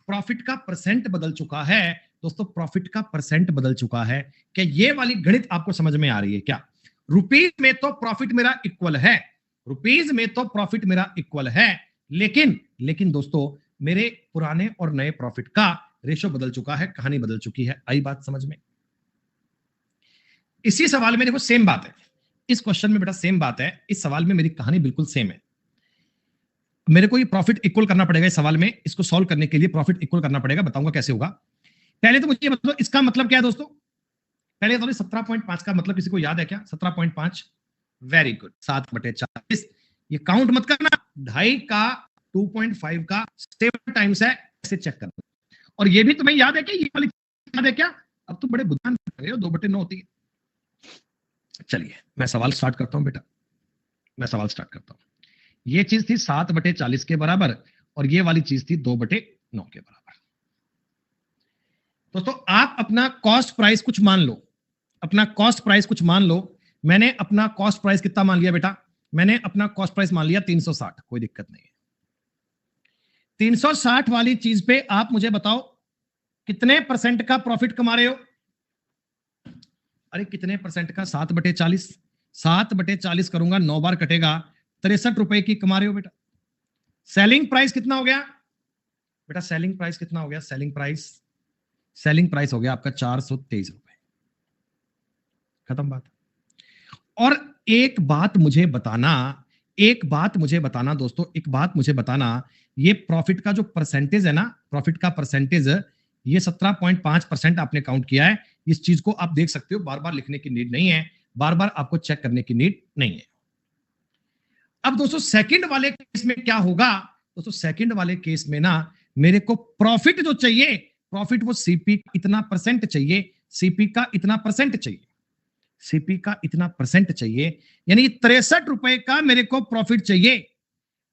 प्रॉफिट का परसेंट बदल चुका है, दोस्तों प्रॉफिट का परसेंट बदल चुका है। क्या ये वाली गणित आपको समझ में आ रही है क्या? रुपीज में तो प्रॉफिट मेरा इक्वल है, रुपीज में तो प्रॉफिट मेरा इक्वल है, लेकिन दोस्तों मेरे पुराने और नए प्रॉफिट का रेशो बदल चुका है, कहानी बदल चुकी है। आई बात समझ में? इसी सवाल में देखो सेम बात है, इस क्वेश्चन में बेटा सेम बात है, इस सवाल में मेरी कहानी बिल्कुल सेम है। मेरे को ये प्रॉफिट इक्वल करना पड़ेगा, इस सवाल में इसको सॉल्व करने के लिए प्रॉफिट इक्वल करना पड़ेगा, बताऊंगा कैसे होगा। पहले तो मुझे बताओ इसका मतलब क्या है दोस्तों, पहले तो 17.5 का मतलब किसी को याद है क्या? 17.5, वेरी गुड, 7/40। ये काउंट मत करना, 2.5 का 2.5 का 7 टाइम्स है, ऐसे चेक करना। और ये भी तुम्हें याद है क्या, ये वाली याद है क्या? अब तुम बड़े बुद्धिमान हो गए हो, 2/9 होती है। चलिए मैं सवाल स्टार्ट करता हूं बेटा, मैं सवाल स्टार्ट करता हूं। ये चीज थी 7/40 के बराबर, और ये वाली चीज थी 2/9 के बराबर। दोस्तों आप अपना कॉस्ट प्राइस कुछ मान लो, अपना कॉस्ट प्राइस कुछ मान लो। मैंने अपना कॉस्ट प्राइस कितना मान लिया बेटा? मैंने अपना कॉस्ट प्राइस मान लिया 360, कोई दिक्कत नहीं है। 360 वाली चीज पे आप मुझे बताओ कितने परसेंट का प्रॉफिट कमा रहे हो? अरे कितने परसेंट का? 7/40, 7/40 करूंगा, 9 बार कटेगा, 63 रुपए की कमा रहे हो बेटा। सेलिंग प्राइस कितना हो गया बेटा? सेलिंग प्राइस कितना हो गया? सेलिंग प्राइस हो गया आपका 423 रुपए। खत्म बात। और एक बात मुझे बताना, एक बात मुझे बताना दोस्तों, एक बात मुझे बताना, ये प्रॉफिट का जो परसेंटेज है ना, प्रॉफिट का परसेंटेज, ये 17.5% आपने काउंट किया है। इस चीज को आप देख सकते हो, बार बार लिखने की नीड नहीं है, बार बार आपको चेक करने की नीड नहीं है। अब दोस्तों सेकंड वाले केस में क्या होगा? दोस्तों सेकंड वाले केस में ना मेरे को प्रॉफिट जो चाहिए, प्रॉफिट वो सीपी इतना परसेंट चाहिए, सीपी का इतना परसेंट चाहिए, सीपी का इतना परसेंट चाहिए, यानी 63 रुपए का मेरे को प्रॉफिट चाहिए।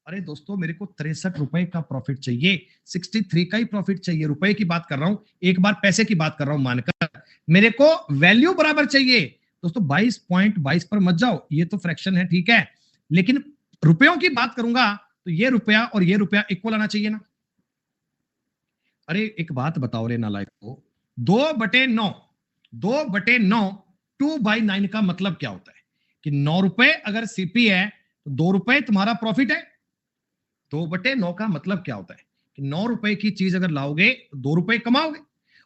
अरे दोस्तों मेरे को 63 रुपए का प्रॉफिट चाहिए, 63 का ही प्रॉफिट चाहिए, रुपए की बात कर रहा हूं, एक बार पैसे की बात कर रहा हूं मानकर, मेरे को वैल्यू बराबर चाहिए। दोस्तों 22.22 पर मत जाओ, ये तो फ्रैक्शन है ठीक है, लेकिन रुपयों की बात करूंगा तो ये रुपया और ये रुपया इक्वल आना चाहिए ना। अरे एक बात बताओ रे नालायक को, 2/9, 2/9 2/9 का मतलब क्या होता है? कि 9 रुपए अगर सीपी है तो 2 रुपए तुम्हारा प्रॉफिट है। 2/9 का मतलब क्या होता है? कि 9 रुपए की चीज अगर लाओगे तो 2 रुपए कमाओगे।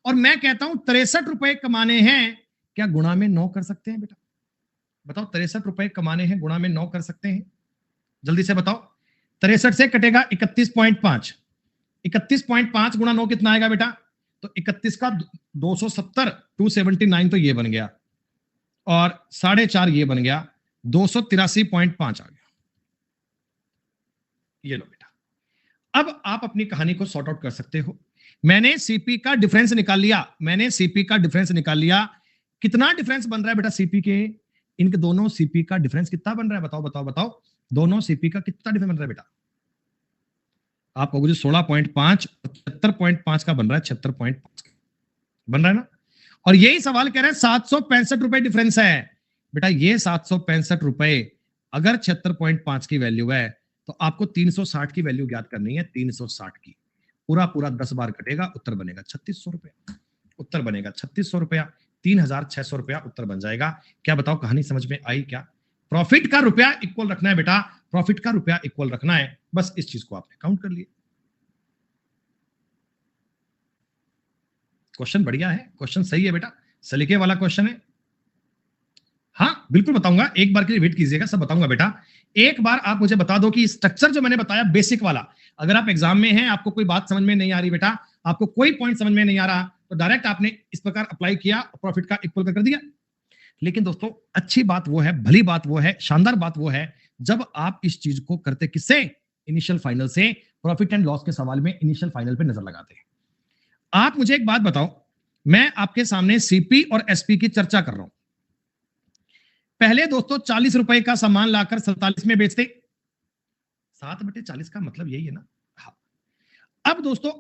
और मैं कहता हूं 63 रुपए कमाने हैं, क्या गुणा में 9 कर सकते हैं बेटा? बताओ 63 रुपए कमाने हैं, गुणा में 9 कर सकते हैं? जल्दी से बताओ। 63 से कटेगा 31.5, 31.5 गुणा 9 कितना आएगा बेटा? तो 31 का 270, 279 तो ये बन गया, और 4.5 ये बन गया, 283.5 आ गया। ये लो बेटा। अब आप अपनी कहानी को सॉर्ट आउट कर सकते हो। मैंने सीपी का डिफरेंस निकाल लिया, मैंने सीपी का डिफरेंस निकाल लिया। कितना डिफरेंस बन रहा है बेटा सीपी के? इनके दोनों सीपी का डिफरेंस कितना बन रहा है? बताओ बताओ बताओ, दोनों सीपी का कितना डिफरेंस बन रहा है बेटा? आप कहोगे 16.5, 76.5 का बन रहा है, 76.5 बन रहा है ना। और यही सवाल कह रहे हैं 765 रुपए डिफरेंस है बेटा। ये 765 रुपए अगर 76.5 की वैल्यू है, तो आपको 360 की वैल्यू ज्ञात करनी है, 360 की। पूरा पूरा 10 बार कटेगा, उत्तर बनेगा 3600 रुपया, उत्तर बनेगा 3600 रुपया, 3600 रुपया उत्तर बन जाएगा। क्या बताओ कहानी समझ में आई क्या? प्रॉफिट का रुपया इक्वल रखना है बेटा, प्रॉफिट का रुपया इक्वल रखना है, बस इस चीज को आपने काउंट कर लिया। क्वेश्चन बढ़िया है, क्वेश्चन सही है बेटा, सलीके वाला क्वेश्चन है। हाँ बिल्कुल बताऊंगा, एक बार के लिए वेट कीजिएगा, सब बताऊंगा बेटा। एक बार आप मुझे बता दो कि स्ट्रक्चर जो मैंने बताया बेसिक वाला, अगर आप एग्जाम में हैं, आपको कोई बात समझ में नहीं आ रही बेटा, आपको कोई पॉइंट समझ में नहीं आ रहा, तो डायरेक्ट आपने इस प्रकार अप्लाई किया, प्रॉफिट का इक्वल कर दिया। लेकिन दोस्तों अच्छी बात वो है, भली बात वो है, शानदार बात वो है, जब आप इस चीज को करते किससे, इनिशियल फाइनल से, प्रॉफिट एंड लॉस के सवाल में इनिशियल फाइनल पे नजर लगाते हैं। आप मुझे एक बात बताओ, मैं आपके सामने सीपी और एसपी की चर्चा कर रहा हूं। पहले दोस्तों 40 रुपए का सामान लाकर 47 में बेचते, 7/40 का मतलब यही है ना। हाँ। अब दोस्तों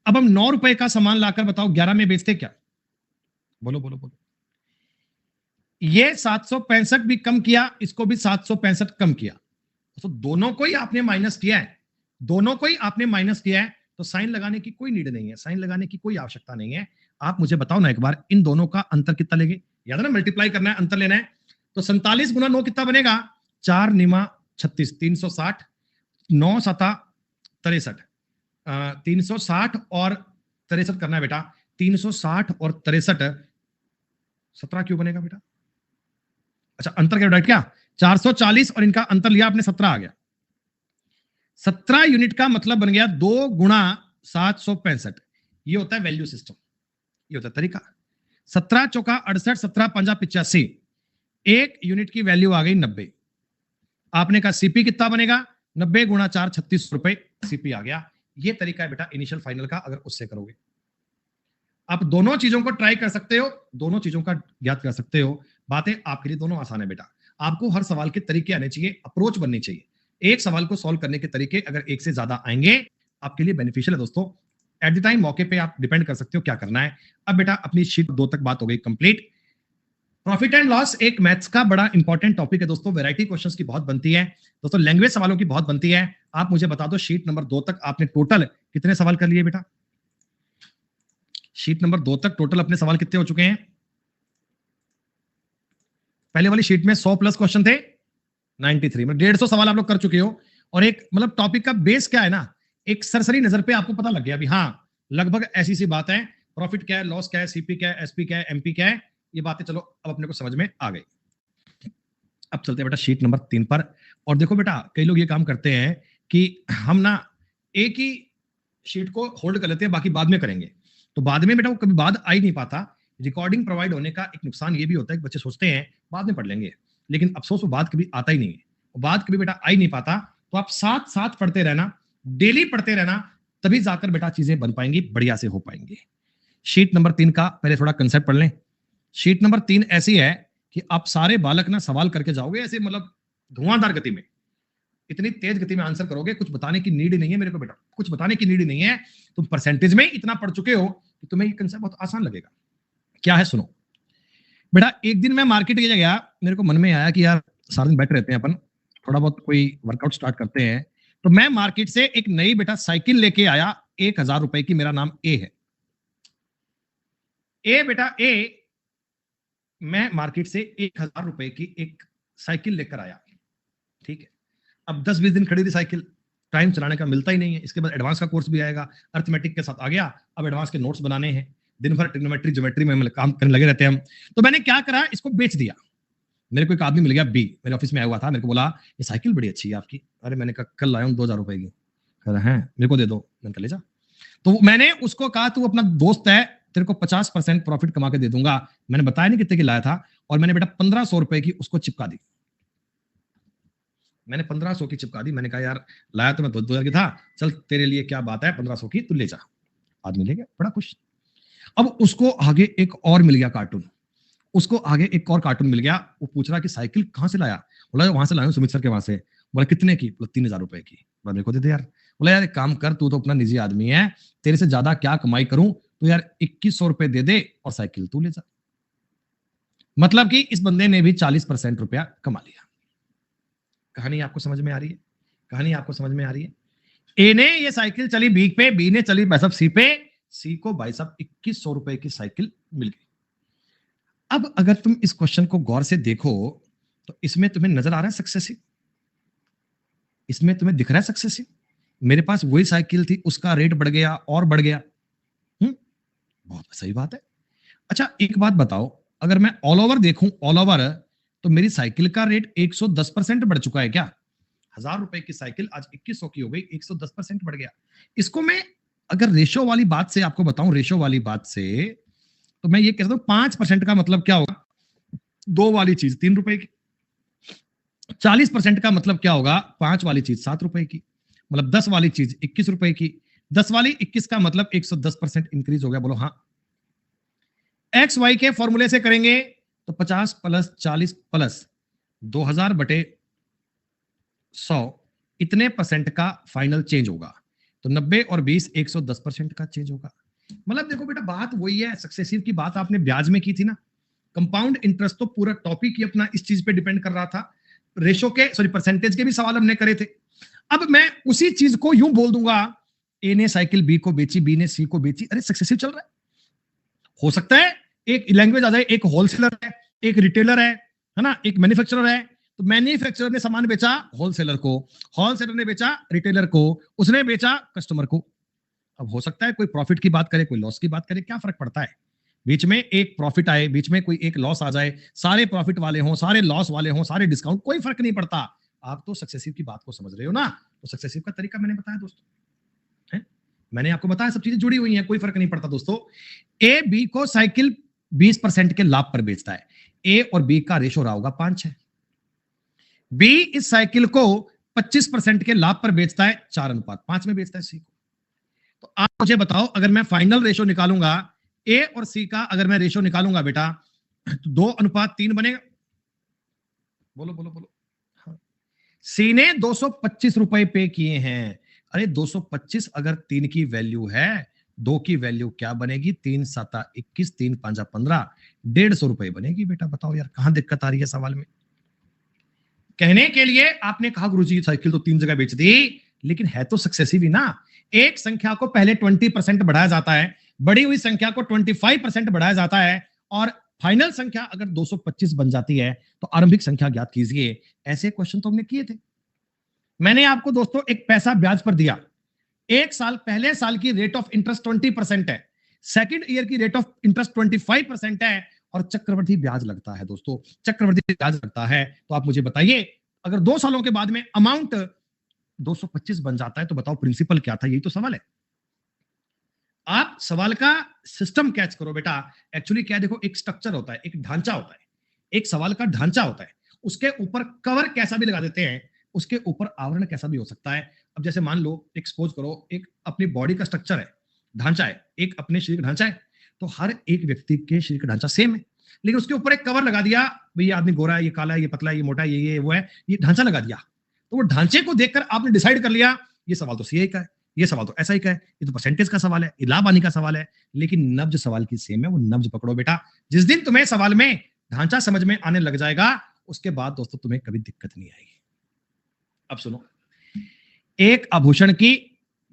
अब हम 9 रुपए का सामान लाकर बताओ 11 में बेचते क्या? बोलो बोलो बोलो। ये 765 भी कम किया, इसको भी 765 कम किया, तो दोनों को ही आपने माइनस किया है, दोनों को ही आपने माइनस किया है, तो साइन लगाने की कोई नीड नहीं है, साइन लगाने की कोई आवश्यकता नहीं है। आप मुझे बताओ ना एक बार, इन दोनों का अंतर कितना लेंगे? याद है ना, मल्टीप्लाई करना है, अंतर लेना है। तो 47 गुना 9 कितना बनेगा? 4 निमा 36, 360, 9 सता 63, 360 और 63 करना है बेटा, 360 और 63, 17 क्यों बनेगा बेटा? अच्छा अंतर क्या क्या, 440 और इनका अंतर लिया आपने 17 आ गया। 17 यूनिट का मतलब बन गया 2 गुणा 765, ये होता है वैल्यू सिस्टम, ये होता है तरीका। 17 चौका 68, 17 पंजा 85, एक यूनिट की वैल्यू आ गई 90। आपने कहा सीपी कितना बनेगा? 90 गुणा 4 36 रुपए सीपी आ गया। ये तरीका है बेटा इनिशियल फाइनल का, अगर उससे करोगे आप दोनों चीजों को ट्राई कर सकते हो, दोनों चीजों का ज्ञात कर सकते हो। बातें आपके लिए दोनों आसान है बेटा, आपको हर सवाल के तरीके आने चाहिए, अप्रोच बननी चाहिए। एक सवाल को सॉल्व करने के तरीके अगर एक से ज्यादा आएंगे आपके लिए बेनिफिशियल है दोस्तों। एट द टाइम मौके पे आप डिपेंड कर सकते हो क्या करना है। अब बेटा अपनी शीट 2 तक बात हो गई कंप्लीट। प्रॉफिट एंड लॉस एक मैथ्स का बड़ा इंपॉर्टेंट टॉपिक है दोस्तों, वैरायटी क्वेश्चंस की बहुत बनती है दोस्तों, लैंग्वेज सवालों की बहुत बनती है। आप मुझे बता दो शीट नंबर 2 तक आपने टोटल कितने सवाल कर लिए बेटा? शीट नंबर 2 तक टोटल अपने सवाल कितने हो चुके हैं? पहले वाली शीट में 100 प्लस क्वेश्चन थे, 93 मतलब 150 सवाल आप लोग कर चुके हो। और एक मतलब टॉपिक का बेस क्या है ना, एक सरसरी नजर पे आपको पता लग गया भी हाँ लगभग ऐसी सी बात है, प्रॉफिट क्या है, लॉस क्या है, सीपी क्या है, एसपी क्या है, एमपी क्या है, ये बातें चलो अब अपने को समझ में आ गई। अब चलते हैं बेटा शीट नंबर 3 पर। और देखो बेटा कई लोग ये काम करते हैं कि हम ना एक ही शीट को होल्ड कर लेते हैं, बाकी बाद में करेंगे, तो बाद में बेटा वो कभी बाद आ ही नहीं पाता। रिकॉर्डिंग प्रोवाइड होने का एक नुकसान ये भी होता है कि बच्चे सोचते हैं बाद में पढ़ लेंगे, लेकिन अफसोस वो बाद कभी आता ही नहीं है, बाद कभी बेटा आ ही नहीं पाता। तो आप साथ साथ पढ़ते रहना, डेली पढ़ते रहना, तभी जाकर बेटा चीजें बन पाएंगी, बढ़िया से हो पाएंगी। शीट नंबर 3 का पहले थोड़ा कंसेप्ट पढ़ लें। शीट नंबर 3 ऐसी है कि आप सारे बालक ना सवाल करके जाओगे ऐसे, मतलब धुआंधार गति में, इतनी तेज गति में आंसर करोगे, कुछ बताने की नीड नहीं है मेरे को बेटा, कुछ बताने की नीड नहीं है। तुम परसेंटेज में इतना पढ़ चुके हो कि तुम्हें ये कंसेप्ट बहुत आसान लगेगा। क्या है सुनो बेटा, एक दिन मैं मार्केट गया, मेरे को मन में आया कि यार सारा दिन बैठे रहते हैं अपन, थोड़ा बहुत कोई वर्कआउट स्टार्ट करते हैं। तो मैं मार्केट से एक नई बेटा साइकिल लेके आया, 1000 रुपए की, मेरा नाम ए है। ए बेटा ए, मैं मार्केट से 1000 रुपए की एक साइकिल लेकर आया, ठीक है। अब 10-20 दिन खड़ी थी साइकिल, टाइम चलाने का मिलता ही नहीं है। इसके बाद एडवांस का कोर्स भी आएगा, अर्थमेटिक के साथ आ गया, अब एडवांस के नोट्स बनाने हैं, दिन भर ट्रिग्नोमेट्री ज्योमेट्री में काम करने लगे रहते हैं हम। तो मैंने क्या करा, इसको बेच दिया। मेरे को एक आदमी मिल गया बी, मेरे ऑफिस में आया हुआ था, मेरे को बोला ये साइकिल बड़ी अच्छी है आपकी। अरे मैंने कहा कल लाया हूँ 2000 रुपए की। कह रहा है मेरे को दे दो, मैंने कहा ले जा। तो मैंने उसको कहा तू अपना दोस्त है, तेरे को 50% प्रॉफिट कमा के दे दूंगा। मैंने बताया नहीं कितने की लाया था, और मैंने बेटा 1500 रुपए की उसको चिपका दी। मैंने 1500 की चिपका दी। मैंने कहा यार लाया तो मैं 2000 की था, चल तेरे लिए क्या बात है, 1500 की तू ले जा। आदमी ले गया बड़ा खुश। अब उसको आगे एक और मिल गया कार्टून, उसको आगे एक और कार्टून मिल गया। वो पूछ रहा कि साइकिल कहां से लाया? बोला वहां से लाया सुमित सर के वहां से। बोला कितने की? बोला 3000 रुपए की। बोला मेरे को दे दे यार। बोला यार एक काम कर, तू तो अपना निजी आदमी है, तेरे से ज्यादा क्या कमाई करूं, तो यार 2100 रुपए दे दे और साइकिल तू ले जा। मतलब कि इस बंदे ने भी 40% रुपया कमा लिया। कहानी आपको समझ में आ रही है? कहानी आपको समझ में आ रही है? ए ने ये साइकिल चली बी पे, बी ने चली भाई साहब सी पे, सी को भाई साहब 2100 रुपए की साइकिल मिल गई। अब अगर तुम इस क्वेश्चन को गौर से देखो तो इसमें तुम्हें नजर आ रहा है सक्सेसिव, इसमें तुम्हें दिख रहा है सक्सेसिव। मेरे पास वही साइकिल थी, उसका रेट बढ़ गया और बढ़ गया। बहुत सही बात है। अच्छा एक बात बताओ, अगर मैं ऑल ओवर देखूं, ऑल ओवर, तो मेरी साइकिल का रेट 110% बढ़ चुका है क्या? 1000 रुपए की साइकिल आज 2100 की हो गई, 110% बढ़ गया। इसको मैं अगर रेशो वाली बात से आपको बताऊं, रेशो वाली बात से, तो मैं ये कहता हूं 5% का मतलब क्या होगा? 2 वाली चीज 3 रुपए की। 40% का मतलब क्या होगा? 5 वाली चीज 7 रुपए की। मतलब 10 वाली चीज 21 रुपए की। 10 वाली 21 का मतलब 110% इंक्रीज हो गया। बोलो हाँ। एक्स वाई के फॉर्मूले से करेंगे तो 50 प्लस 40 प्लस 2000 बटे 100 इतने परसेंट का फाइनल चेंज होगा। तो 90 और 20 110% का चेंज होगा। मतलब देखो बेटा, बात वही है। सक्सेसिव की बात आपने ब्याज में की थी ना। कंपाउंड इंटरेस्ट तो पूरा टॉपिक ही अपना इस चीज पे डिपेंड कर रहा था। रेशो के, सॉरी, परसेंटेज के भी सवाल हमने करे थे। अब मैं उसी चीज को यूं बोल दूंगा, ए ने साइकिल बी को बेची, बी ने सी को बेची, अरे सक्सेसिव चल रहा है। हो सकता है एक लैंग्वेज आ जाए, एक होलसेलर है, एक रिटेलर है ना, एक मैन्युफैक्चरर है। तो मैन्युफैक्चरर ने सामान बेचा होलसेलर को, होलसेलर ने बेचा रिटेलर को, उसने बेचा कस्टमर को। अब हो सकता है कोई प्रॉफिट की बात करे, कोई लॉस की बात करे, क्या फर्क पड़ता है? बीच में एक प्रॉफिट आए, बीच में कोई एक लॉस आ जाए, सारे प्रॉफिट वाले हों, सारे लॉस वाले हों, सारे डिस्काउंट, कोई फर्क नहीं पड़ता। आप तो सक्सेसिव की बात को समझ रहे हो ना। तो सक्सेसिव का तरीका मैंने बताया दोस्तों, है? मैंने आपको बताया सब चीजें जुड़ी हुई हैं, कोई फर्क नहीं पड़ता दोस्तों। ए बी को साइकिल 20% के लाभ पर बेचता है। ए और बी का रेशो रहा होगा 5-6। बी इस साइकिल को 25% के लाभ पर बेचता है, 4:5 में बेचता है सी को। तो आप मुझे बताओ, अगर मैं फाइनल रेशो निकालूंगा, ए और सी का अगर मैं रेशो निकालूंगा बेटा, तो 2:3 बनेगा। बोलो बोलो बोलो। हाँ। सी ने 225 रुपए पे किए हैं। अरे 225 अगर 3 की वैल्यू है, 2 की वैल्यू क्या बनेगी? 3 7 21, 3 5 15, 150 रुपए बनेगी बेटा। बताओ यार, कहां दिक्कत आ रही है सवाल में? कहने के लिए आपने कहा गुरुजी साइकिल तो 3 जगह बेच दी, लेकिन है तो सक्सेसिव ही ना। एक संख्या को पहले 20% बढ़ाया जाता है, बढ़ी हुई संख्या को 25% बढ़ाया जाता है, और फाइनल संख्या अगर 225 बन जाती है तो आरंभिक संख्या ज्ञात कीजिए। ऐसे क्वेश्चन तो हमने किए थे। मैंने आपको दोस्तों एक पैसा ब्याज पर दिया। एक साल, पहले साल की रेट ऑफ इंटरेस्ट 20% है, सेकंड ईयर की रेट ऑफ इंटरेस्ट 25% है, और चक्रवृद्धि ब्याज लगता है दोस्तों। चक्रवृद्धि ब्याज लगता है। तो आप मुझे बताइए, अगर 2 सालों के बाद में अमाउंट 225 बन जाता है, तो बताओ प्रिंसिपल क्या था? यही तो सवाल है। आप सवाल का सिस्टम कैच करो बेटा। एक्चुअली क्या है, देखो, एक स्ट्रक्चर होता है, एक ढांचा होता है, एक सवाल का ढांचा होता है। उसके ऊपर कवर कैसा भी लगा देते हैं, उसके ऊपर आवरण कैसा भी हो सकता है। अब जैसे मान लो, एक सपोज करो, एक अपनी बॉडी का स्ट्रक्चर है, ढांचा है, एक अपने शरीर का ढांचा है। तो हर एक व्यक्ति के शरीर का ढांचा सेम है, लेकिन उसके ऊपर एक कवर लगा दिया, भाई ये आदमी गोरा है, ये काला है, ये पतला है, ये मोटा है, ये वो है, ये ढांचा लगा दिया। तो वो ढांचे को देखकर आपने डिसाइड कर लिया ये सवाल तो सीए का है, ये सवाल तो ऐसा ही का है, ये तो परसेंटेज का सवाल है, ये लाभ हानि का सवाल है। लेकिन नब्ज सवाल की सेम है। वो नब्ज पकड़ो बेटा। जिस दिन तुम्हें सवाल में ढांचा समझ में आने लग जाएगा, उसके बाद दोस्तों तुम्हें कभी दिक्कत नहीं आएगी। अब सुनो, एक आभूषण की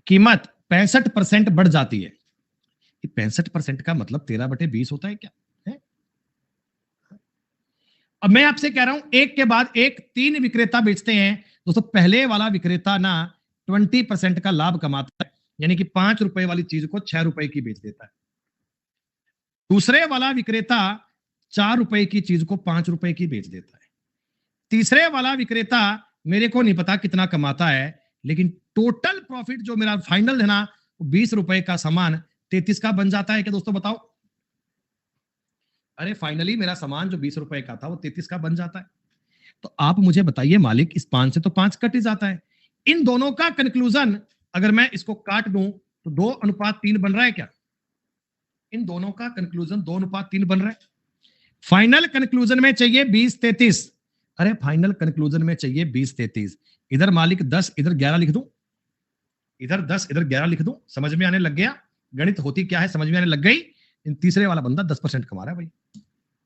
कीमत 65% बढ़ जाती है। 65% का मतलब 13/20 होता है क्या? है? अब मैं आपसे कह रहा हूं, एक के बाद एक 3 विक्रेता बेचते हैं दोस्तों। पहले वाला विक्रेता ना 20% का लाभ कमाता है, यानी कि 5 रुपए वाली चीज को 6 रुपए की बेच देता है। दूसरे वाला विक्रेता 4 रुपए की चीज को 5 रुपए की बेच देता है। तीसरे वाला विक्रेता, मेरे को नहीं पता कितना कमाता है, लेकिन टोटल प्रॉफिट जो मेरा फाइनल है ना, 20 रुपए का सामान 33 का बन जाता है क्या दोस्तों? बताओ। अरे फाइनली मेरा सामान जो 20 रुपए का था, वो 33 का बन जाता है। तो आप मुझे बताइए मालिक, इस 5 से तो 5 कट ही जाता है। इन दोनों का कंक्लूजन अगर मैं इसको काट दूं तो 2:3 बन रहा है क्या? इन दोनों का कंक्लूजन 2:3 बन रहा है। फाइनल कंक्लूजन में चाहिए 20-33। अरे फाइनल कंक्लूजन में चाहिए 20-33। इधर मालिक 10, इधर 11 लिख दूं, इधर 10, इधर 11 लिख दूं। समझ में आने लग गया? गणित होती क्या है समझ में आने लग गई। इन तीसरे वाला बंदा 10% कमा रहा है भाई।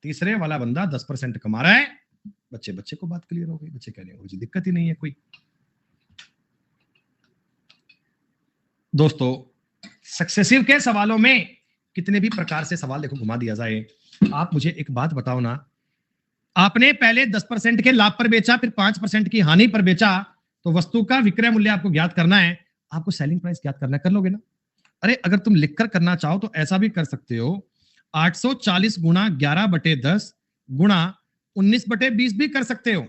तीसरे वाला बंदा 10% कमा रहा है। बच्चे को बात क्लियर हो गई। बच्चे कह रहे हैं मुझे दिक्कत ही नहीं है कोई। दोस्तों, सक्सेसिव के सवालों में कितने भी प्रकार से सवाल देखो घुमा दिया जाए, आप मुझे एक बात बताओ ना, आपने पहले 10% के लाभ पर बेचा, फिर 5% की हानि पर बेचा, तो वस्तु का विक्रय मूल्य आपको ज्ञात करना है, आपको सेलिंग प्राइस ज्ञात करना है। कर लोगे ना? अरे अगर तुम लिखकर करना चाहो तो ऐसा भी कर सकते हो, 840 गुणा 11/10 गुणा 19/20 भी कर सकते हो।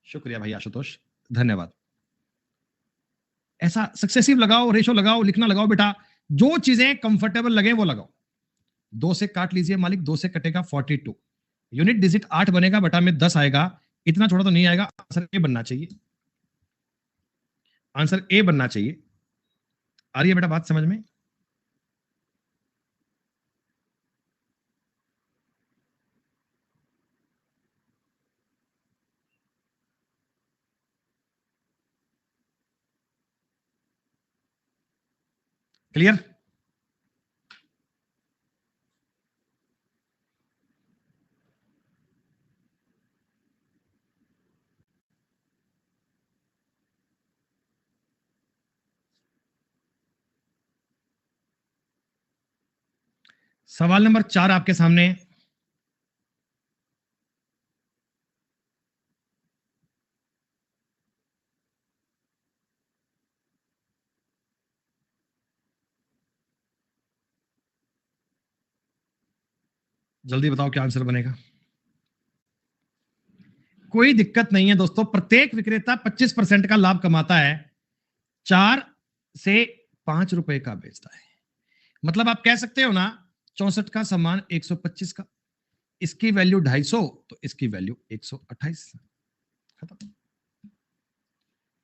शुक्रिया भाई आशुतोष, धन्यवाद। ऐसा सक्सेसिव लगाओ, रेशो लगाओ, लिखना लगाओ बेटा, जो चीजें कंफर्टेबल लगे वो लगाओ। 2 से काट लीजिए मालिक, 2 से कटेगा 42, यूनिट डिजिट 8 बनेगा, बटा में 10 आएगा। इतना छोटा तो नहीं आएगा, आंसर ए बनना चाहिए, आंसर ए बनना चाहिए। आ रही है बेटा बात समझ में? क्लियर? सवाल नंबर 4 आपके सामने। जल्दी बताओ क्या आंसर बनेगा। कोई दिक्कत नहीं है दोस्तों, प्रत्येक विक्रेता 25% का लाभ कमाता है, 4 से 5 रुपए का बेचता है। मतलब आप कह सकते हो ना, 64 का सामान 125 का, इसकी वैल्यू 250, तो इसकी वैल्यू 128। खत्म।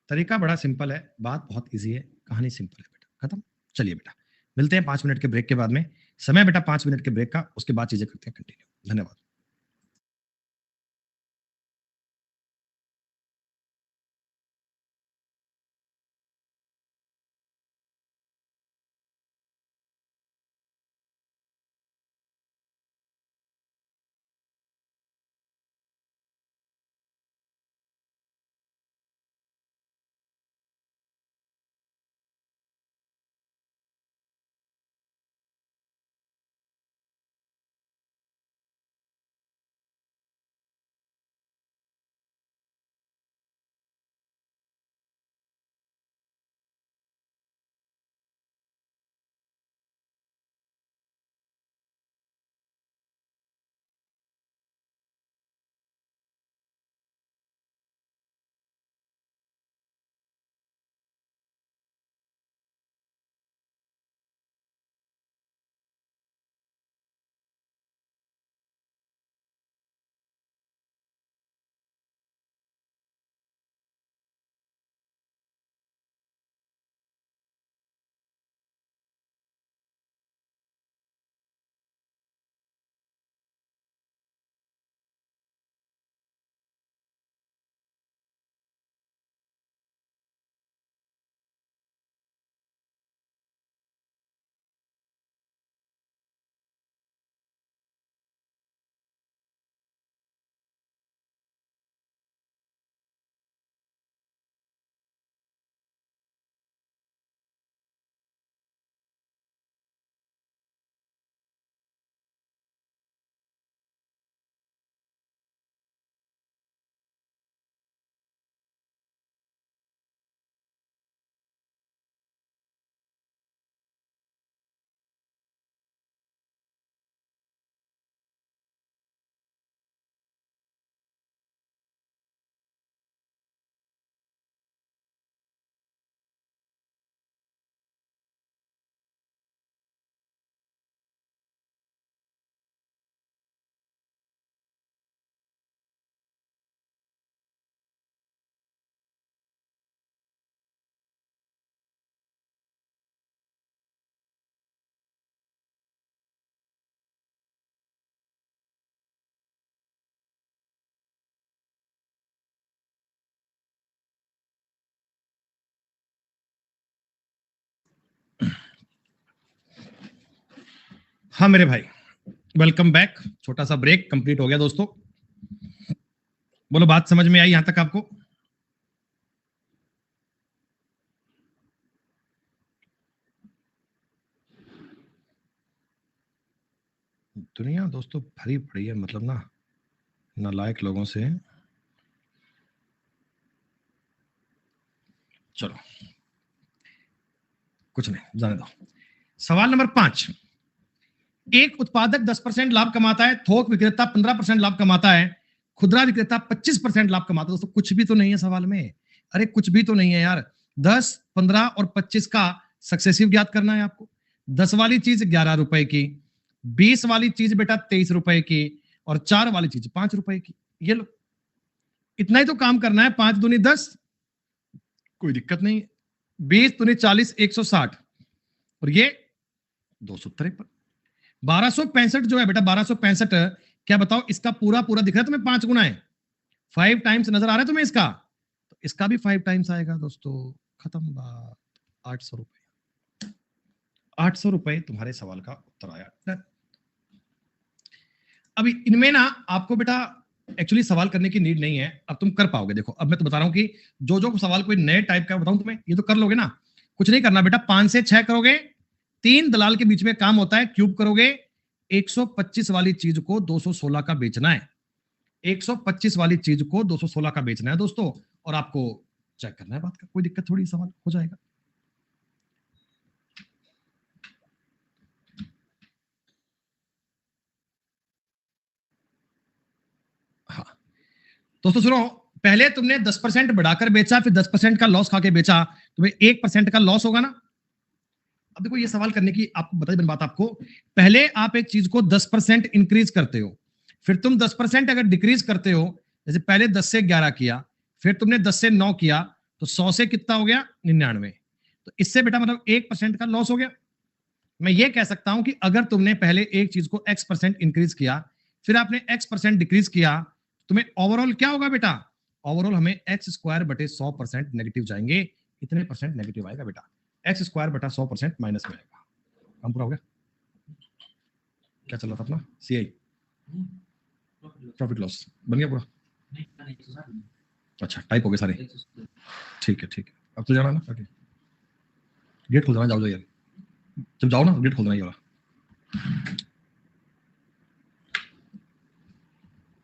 तरीका बड़ा सिंपल है, बात बहुत इजी है, कहानी सिंपल है बेटा। खत्म। चलिए बेटा, मिलते हैं 5 मिनट के ब्रेक के बाद में। समय बेटा 5 मिनट के ब्रेक का, उसके बाद चीजें करते हैं कंटिन्यू। धन्यवाद। हाँ मेरे भाई, वेलकम बैक। छोटा सा ब्रेक कंप्लीट हो गया दोस्तों। बोलो बात समझ में आई यहां तक आपको? दुनिया दोस्तों भरी पड़ी है, मतलब ना नालायक लोगों से। चलो, कुछ नहीं, जाने दो। सवाल नंबर 5, एक उत्पादक 10% लाभ कमाता है, थोक विक्रेता 15% लाभ कमाता है, खुदरा विक्रेता 25% लाभ कमाता है। दोस्तों कुछ भी तो नहीं है सवाल में, अरे कुछ भी तो नहीं है यार। 10, 15 और 25 का सक्सेसिव ज्ञात करना है आपको। 10 वाली चीज 11 रुपए की, 20 वाली चीज बेटा 23 रुपए की, और 4 वाली चीज 5 रुपए की। ये लो, इतना ही तो काम करना है। 5 दूनी 10, कोई दिक्कत नहीं है। 20 दूनी 40, 160, और ये 253। 1265 जो है बेटा, 1265, क्या बताओ इसका पूरा पूरा दिख रहा है तुम्हें? 5 गुना है, 5 टाइम्स नजर आ रहा है तुम्हें इसका, तो इसका भी 5 टाइम्स आएगा दोस्तों। खत्म बात। 800 रुपए, 800 रुपए तुम्हारे सवाल का उत्तर आया। अभी इनमें ना आपको बेटा एक्चुअली सवाल करने की नीड नहीं है, अब तुम कर पाओगे। देखो अब मैं तो बता रहा हूं कि जो जो सवाल कोई नए टाइप का बताऊं तुम्हें, ये तो कर लोगे ना। कुछ नहीं करना बेटा, 5 से 6 करोगे, 3 दलाल के बीच में काम होता है, क्यूब करोगे। 125 वाली चीज को 216 का बेचना है, 125 वाली चीज को 216 का बेचना है दोस्तों, और आपको चेक करना है बात का। कोई दिक्कत थोड़ी, सवाल हो जाएगा। हाँ दोस्तों सुनो, पहले तुमने 10% बढ़ाकर बेचा, फिर 10% का लॉस खा के बेचा, तुम्हें 1% का लॉस होगा ना। अब देखो ये सवाल करने की आपको बताइए बात आपको, पहले आप एक चीज को 10% इंक्रीज करते हो, फिर तुम 10% अगर डिक्रीज करते हो, जैसे पहले 10 से 11 किया, फिर तुमने 10 से 9 किया, तो 100 से कितना हो गया? 99। तो इससे बेटा मतलब 1% का लॉस हो गया। मैं ये कह सकता हूं कि अगर तुमने पहले एक चीज को x% इंक्रीज किया, फिर आपने x% डिक्रीज किया, तुम्हें ओवरऑल क्या होगा बेटा? ओवरऑल हमें x² बटे 100% नेगेटिव जाएंगे। इतने परसेंट नेगेटिव आएगा बेटा, x² बटा 100% माइनस में आएगा। काम पूरा हो गया। क्या चल रहा था अपना? CI प्रॉफिट लॉस बन गया पूरा? अच्छा टाइप हो गए सारे, ठीक है ठीक है। अब तो जाना ना, ओके गेट खोल देना, जाओ यार, जब जाओ ना गेट खोल देना ये वाला।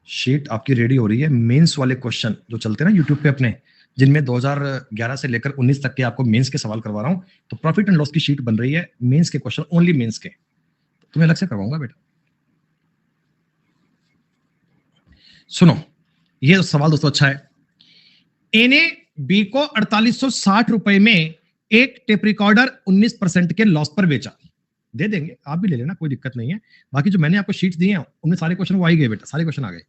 शीट आपकी रेडी हो रही है। मेंस वाले क्वेश्चन जो चलते हैं ना यूट्यूब पे अपने, जिनमें 2011 से लेकर 19 तक के आपको मेंस के सवाल करवा रहा हूं, तो प्रॉफिट एंड लॉस की शीट बन रही है, मेंस के क्वेश्चन, ओनली मेंस के, तुम्हें अलग से करवाऊंगा बेटा। सुनो ये सवाल दोस्तों अच्छा है। ए ने बी को 4860 रुपए में एक टेप रिकॉर्डर 19% के लॉस पर बेचा। दे देंगे, आप भी ले लेना, कोई दिक्कत नहीं है। बाकी जो मैंने आपको शीट्स दी हैं उनमें सारे क्वेश्चन वो आ ही गए बेटा, सारे क्वेश्चन आ गए।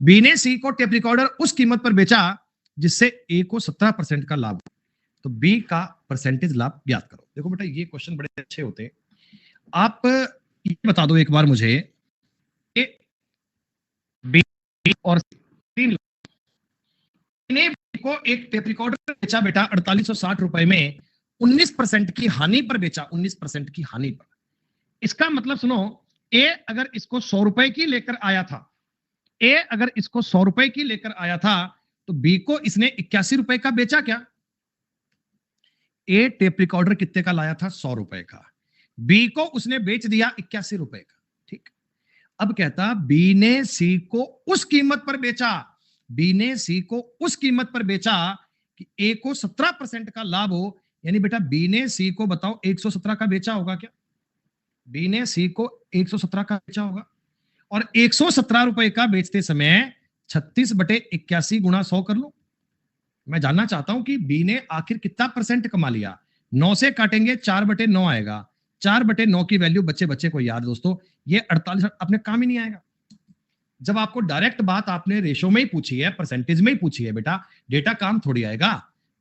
बी ने सी को टेप रिकॉर्डर उस कीमत पर बेचा जिससे ए को 17% का लाभ, तो बी का परसेंटेज लाभ ज्ञात करो। देखो बेटा ये क्वेश्चन बड़े अच्छे होते हैं। आप ये बता दो एक बार मुझे, ए, बी और सी ने को एक टेप रिकॉर्डर बेचा बेटा 4860 रुपए में, 19% की हानि पर बेचा, 19% की हानि पर। इसका मतलब सुनो, ए अगर इसको 100 रुपए की लेकर आया था, ए अगर इसको 100 रुपए की लेकर आया था, तो बी को इसने 81 रुपए का बेचा क्या? ए टेप रिकॉर्डर कितने का लाया था? 100 रुपए का, बी को उसने बेच दिया 81 रुपए का, ठीक। अब कहता बी ने सी को उस कीमत पर बेचा, बी ने सी को उस कीमत पर बेचा कि ए को 17% का लाभ हो, यानी बेटा बी ने सी को बताओ 117 का बेचा होगा क्या? बी ने सी को 117 का बेचा होगा, और 117 रुपए का बेचते समय 36/81 गुणा 100 कर लो। मैं जानना चाहता हूं कि बी ने आखिर कितना परसेंट कमा लिया। 9 से काटेंगे 4/9 आएगा, 4/9 की वैल्यू बच्चे बच्चे को याद दोस्तों, ये 48 अपने काम ही नहीं आएगा। जब आपको डायरेक्ट बात आपने रेशो में ही पूछी है, परसेंटेज में ही पूछी है बेटा, डेटा काम थोड़ी आएगा।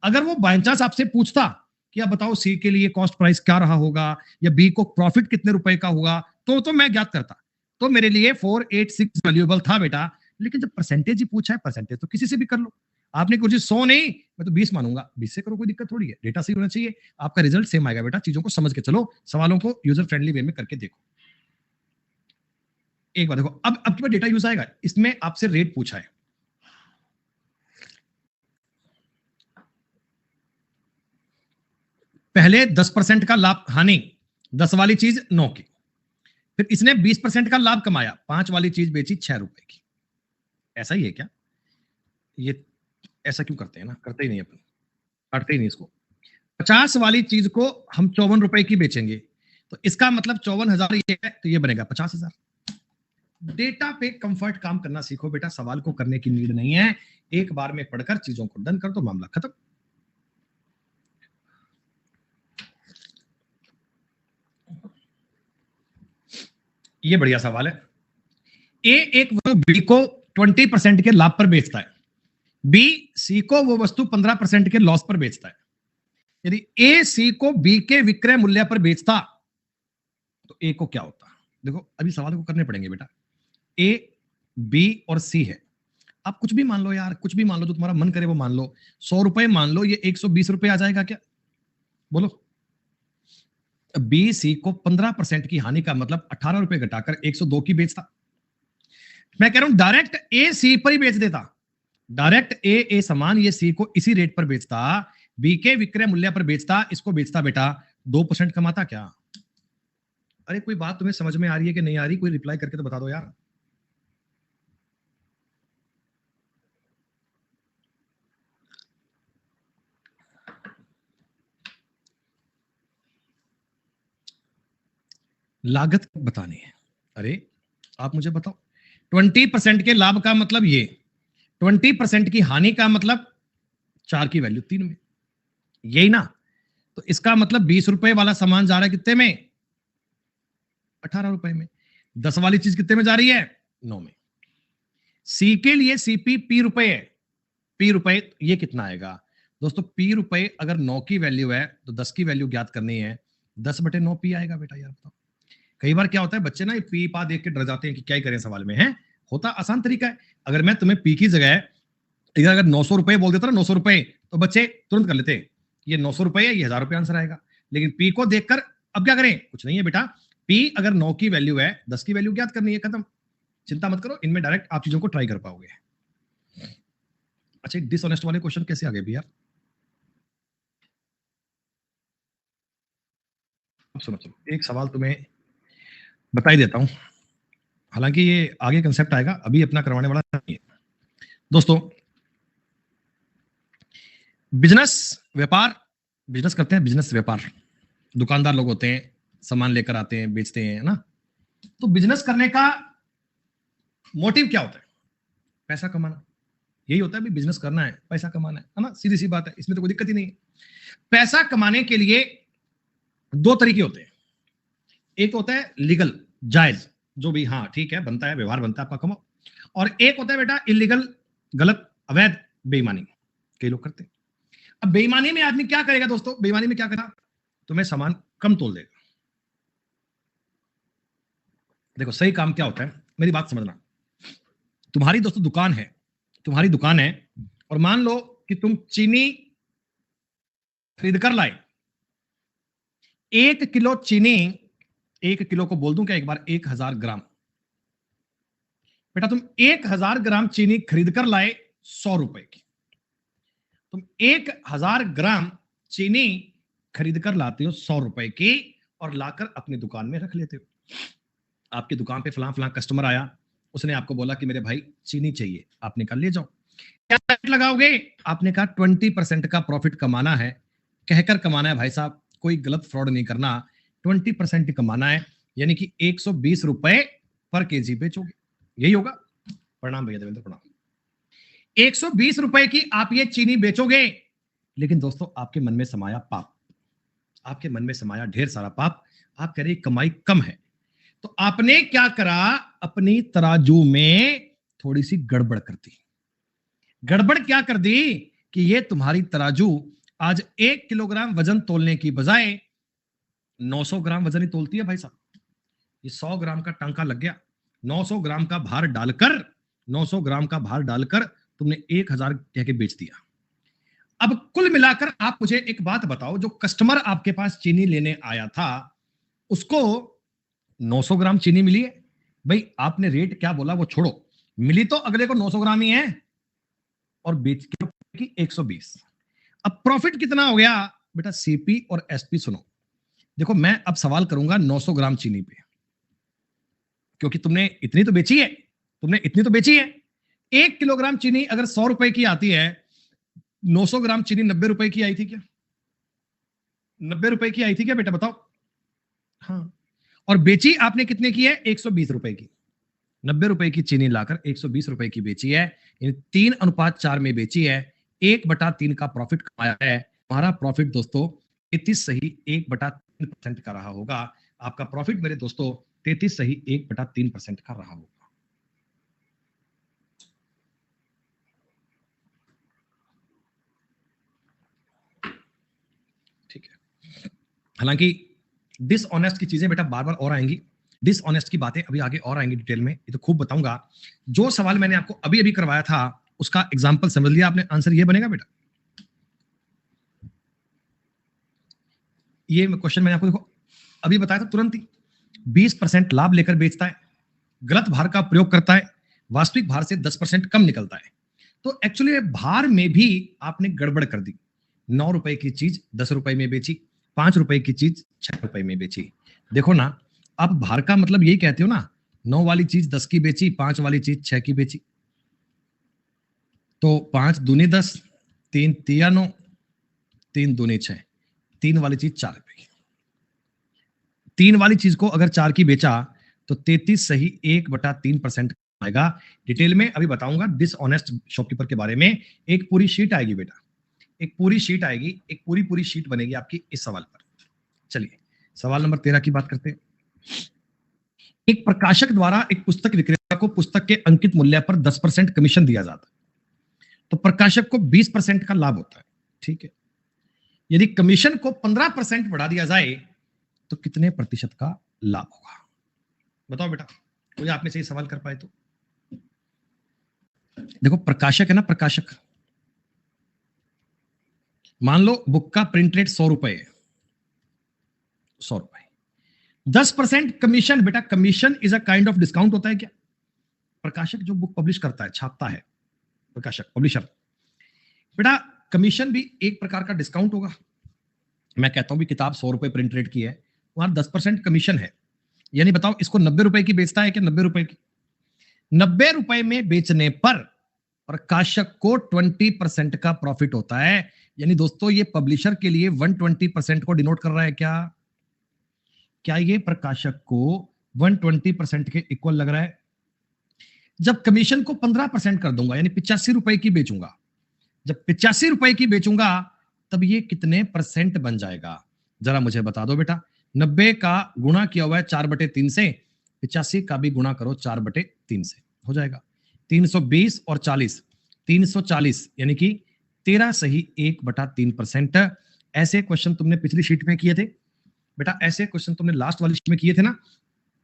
अगर वो बाय चांस आपसे पूछता कि आप बताओ सी के लिए कॉस्ट प्राइस क्या रहा होगा, या बी को प्रॉफिट कितने रुपए का होगा, तो मैं ज्ञात करता, तो मेरे लिए 486 वैल्यूएबल था बेटा। लेकिन जब परसेंटेज ही पूछा है, परसेंटेज तो किसी से भी कर लो। आपने कुछ 100 नहीं, मैं तो 20 मानूंगा, 20 से करो, कोई दिक्कत थोड़ी है। डेटा सही होना चाहिए, आपका रिजल्ट सेम आएगा बेटा। चीजों को समझ के चलो, सवालों को यूजर फ्रेंडली वे में करके देखो। एक बार देखो, अब आपके पास डेटा यूज आएगा, इसमें आपसे रेट पूछा है। पहले 10% का लाभ हानि, 10 वाली चीज 9 की, फिर इसने 20% का लाभ कमाया, 5 वाली चीज बेची 6 रुपए की। ऐसा ही है क्या? ये ऐसा क्यों करते हैं ना, करते ही नहीं अपन, काटते ही नहीं इसको। 50 वाली चीज को हम 54 रुपए की बेचेंगे, तो इसका मतलब 54,000 ये है, तो ये बनेगा 50,000। डेटा पे कंफर्ट काम करना सीखो बेटा, सवाल को करने की नीड नहीं है, एक बार में पढ़कर चीजों को डन कर दो, मामला खत्म। ये बढ़िया सवाल है। ए एक बी को 20% के लाभ पर बेचता है, बी सी को वो वस्तु 15% के लॉस पर बेचता है। यदि ए सी को बी के विक्रय मूल्य पर बेचता तो ए को क्या होता? देखो अभी सवाल को करने पड़ेंगे बेटा। ए बी और सी है, आप कुछ भी मान लो यार, कुछ भी मान लो, जो तुम्हारा मन करे वो मान लो। 100 रुपए मान लो, ये 120 रुपए आ जाएगा क्या? बोलो। बी सी को 15% की हानि का मतलब 18 रुपए घटाकर 102 की बेचता। मैं कह रहा हूं डायरेक्ट ए सी पर ही बेच देता, डायरेक्ट ए सामान ये सी को इसी रेट पर बेचता, बी के विक्रय मूल्य पर बेचता, इसको बेचता बेटा 2% कमाता क्या? अरे कोई बात तुम्हें समझ में आ रही है कि नहीं आ रही? कोई रिप्लाई करके तो बता दो यार। लागत बतानी है। अरे आप मुझे बताओ, 20% के लाभ का मतलब ये, 20% की हानि का मतलब 4 की वैल्यू 3 में, यही ना? तो इसका मतलब 20 रुपए वाला सामान जा रहा है कितने में? 18 रुपए में। 10 वाली चीज कितने में जा रही है? 9 में। सी के लिए सीपी पी रुपए है, पी रुपए, ये कितना आएगा दोस्तों? पी रुपए अगर 9 की वैल्यू है तो 10 की वैल्यू ज्ञात करनी है, 10/9 पी आएगा बेटा। यार बताओ, कई बार क्या होता है, बच्चे ना पी पा देख के डर जाते हैं कि क्या ही करें सवाल में, है होता आसान तरीका है। अगर मैं तुम्हें पी की जगह अगर 900 रुपए बोल देता ना, 900 रुपए, तो बच्चे तुरंत कर लेते, ये 900 रुपए है, ये 1000 रुपए आंसर आएगा। लेकिन पी को देखकर अब क्या करें? कुछ नहीं है बेटा, पी अगर 9 की वैल्यू है, 10 की वैल्यू ज्ञात करनी है, खत्म। चिंता मत करो, इनमें डायरेक्ट आप चीजों को ट्राई कर पाओगे। अच्छा, डिसऑनेस्ट वाले क्वेश्चन कैसे आ गए भैया? सुनो सुनो, एक सवाल तुम्हें बता ही देता हूं, हालांकि ये आगे कंसेप्ट आएगा, अभी अपना करवाने वाला नहीं है दोस्तों। बिजनेस व्यापार, बिजनेस करते हैं, बिजनेस व्यापार, दुकानदार लोग होते हैं, सामान लेकर आते हैं, बेचते हैं ना। तो बिजनेस करने का मोटिव क्या होता है? पैसा कमाना, यही होता है। भी बिजनेस करना है, पैसा कमाना है ना, सीधी सी बात है, इसमें तो कोई दिक्कत ही नहीं है। पैसा कमाने के लिए दो तरीके होते हैं, एक तो होता है लीगल, जायज, जो भी हाँ ठीक है बनता है, व्यवहार बनता है, आपका कमाओ। और एक होता है बेटा इलीगल, गलत, अवैध, बेईमानी, कई लोग करते हैं। अब बेईमानी में आदमी क्या करेगा दोस्तों? बेईमानी में क्या करेगा? तुम्हें सामान कम तोल देगा। देखो सही काम क्या होता है, मेरी बात समझना। तुम्हारी दोस्तों दुकान है, तुम्हारी दुकान है, और मान लो कि तुम चीनी खरीद कर लाए, 1 किलो चीनी, 1 किलो को बोल दूं क्या एक बार? 1000 ग्राम। बेटा तुम 1000 ग्राम चीनी खरीद कर लाए 100 रुपए की, तुम 1000 ग्राम चीनी खरीद कर लाते हो 100 रुपए की, और लाकर अपनी दुकान में रख लेते हो। आपकी दुकान पे फलां फलां कस्टमर आया, उसने आपको बोला कि मेरे भाई चीनी चाहिए, आपने कहा ले जाओ। क्या रेट लगाओगे? आपने कहा 20% का प्रॉफिट कमाना है, कहकर कमाना है भाई साहब, कोई गलत फ्रॉड नहीं करना, 20% कमाना है, यानी कि 120 रुपए पर केजी बेचोगे, यही होगा। प्रणाम भैया देवेंद्र, प्रणाम। 120 रुपए की आप ये चीनी बेचोगे, लेकिन दोस्तों आपके मन में समाया पाप, आपके मन में समाया ढेर सारा पाप। आप कह रहे कमाई कम है, तो आपने क्या करा? अपनी तराजू में थोड़ी सी गड़बड़ कर दी। गड़बड़ क्या कर दी कि ये तुम्हारी तराजू आज 1 किलोग्राम वजन तोलने की बजाय 900 ग्राम वजन ही तोलती है भाई साहब। ये 100 ग्राम का टांका लग गया, 900 ग्राम का भार डालकर, 900 ग्राम का भार डालकर तुमने 1000 कह के बेच दिया। अब कुल मिलाकर आप मुझे एक बात बताओ, जो कस्टमर आपके पास चीनी लेने आया था उसको 900 ग्राम चीनी मिली है? भाई आपने रेट क्या बोला वो छोड़ो, मिली तो अगले को 900 ग्राम ही है, और बेच के 120। अब प्रॉफिट कितना हो गया बेटा? सीपी और एसपी सुनो, देखो मैं अब सवाल करूंगा 900 ग्राम चीनी पे, क्योंकि तुमने इतनी तो बेची है, तुमने इतनी तो बेची है। 1 किलोग्राम चीनी अगर 100 रुपए की आती है, 900 ग्राम चीनी 90 रुपए की आई थी क्या? 90 रुपए की आई थी क्या बेटा, बताओ। हाँ, और बेची आपने कितने की है, 120 रुपए की। 90 रुपए की चीनी लाकर 120 रुपए की बेची है, 3:4 में बेची है, 1/3 का प्रॉफिट कमाया है। हमारा प्रॉफिट दोस्तों 33 सही 1/3% का रहा होगा। आपका प्रॉफिट मेरे दोस्तों 33 सही 1/3% का रहा होगा। ठीक है, हालांकि डिसऑनेस्ट की चीजें बेटा बार बार और आएंगी, डिसऑनेस्ट की बातें अभी आगे और आएंगी डिटेल में, ये तो खूब बताऊंगा। जो सवाल मैंने आपको अभी अभी करवाया था उसका एग्जाम्पल समझ लिया आपने, आंसर ये बनेगा बेटा। ये क्वेश्चन मैंने आपको देखो अभी बताया था तुरंत ही, 20% लाभ लेकर बेचता है, गलत भार का प्रयोग करता है, वास्तविक भार से 10% कम निकलता है। तो एक्चुअली भार में भी आपने गड़बड़ कर दी। 9 रुपए की चीज 10 रुपए में बेची, 5 रुपए की चीज 6 रुपए में बेची। देखो ना, आप भार का मतलब यही कहते हो ना, 9 वाली चीज 10 की बेची, 5 वाली चीज 6 की बेची। तो 5 दूनी 10, 3 तिया 9, 3 दूनी 6, 3 वाली चीज 4 रुपए की। 3 वाली चीज को अगर 4 की बेचा तो 33 सही 1/3% आएगा। डिटेल में अभी बताऊंगा डिसऑनेस्ट शॉपकीपर के बारे में। एक पूरी शीट आएगी बेटा, एक पूरी शीट आएगी, एक पूरी पूरी शीट बनेगी आपकी इस सवाल पर। चलिए सवाल नंबर 13 की बात करते हैं। एक प्रकाशक द्वारा एक पुस्तक विक्रेता को पुस्तक के अंकित मूल्य पर 10% कमीशन दिया जाता है, तो प्रकाशक को 20% का लाभ होता है। ठीक है, यदि कमीशन को 15% बढ़ा दिया जाए तो कितने प्रतिशत का लाभ होगा, बताओ बेटा। कोई आप में से ये सवाल कर पाए तो। देखो प्रकाशक है ना, प्रकाशक, मान लो बुक का प्रिंट रेट 100 रुपए है, 100 रुपए, 10% कमीशन। बेटा commission is a kind of discount होता है क्या? प्रकाशक जो बुक पब्लिश करता है, छापता है, प्रकाशक पब्लिशर, बेटा कमीशन भी एक प्रकार का डिस्काउंट होगा। मैं कहता हूं भी किताब 100 रुपए प्रिंट रेट की है, वहां 10% कमीशन है, यानी बताओ इसको 90 रुपए की बेचता है कि 90 रुपए की? 90 रुपए में बेचने पर प्रकाशक को 20% का प्रॉफिट होता है। यानी दोस्तों ये पब्लिशर के लिए 120% को डिनोट कर रहा है क्या? क्या ये प्रकाशक को 120% के इक्वल लग रहा है? जब कमीशन को 15% कर दूंगा यानी 85 रुपए की बेचूंगा, जब 85 रुपए की बेचूंगा तब ये कितने परसेंट बन जाएगा, जरा मुझे बता दो बेटा। 90 का गुणा किया हुआ है 4/3 से, 85 का भी गुणा करो 4/3 से, हो जाएगा 320 और 40, 340 यानी कि 13 सही 1/3%। ऐसे क्वेश्चन तुमने पिछली शीट में किए थे बेटा, ऐसे क्वेश्चन तुमने लास्ट वाली शीट में किए थे ना,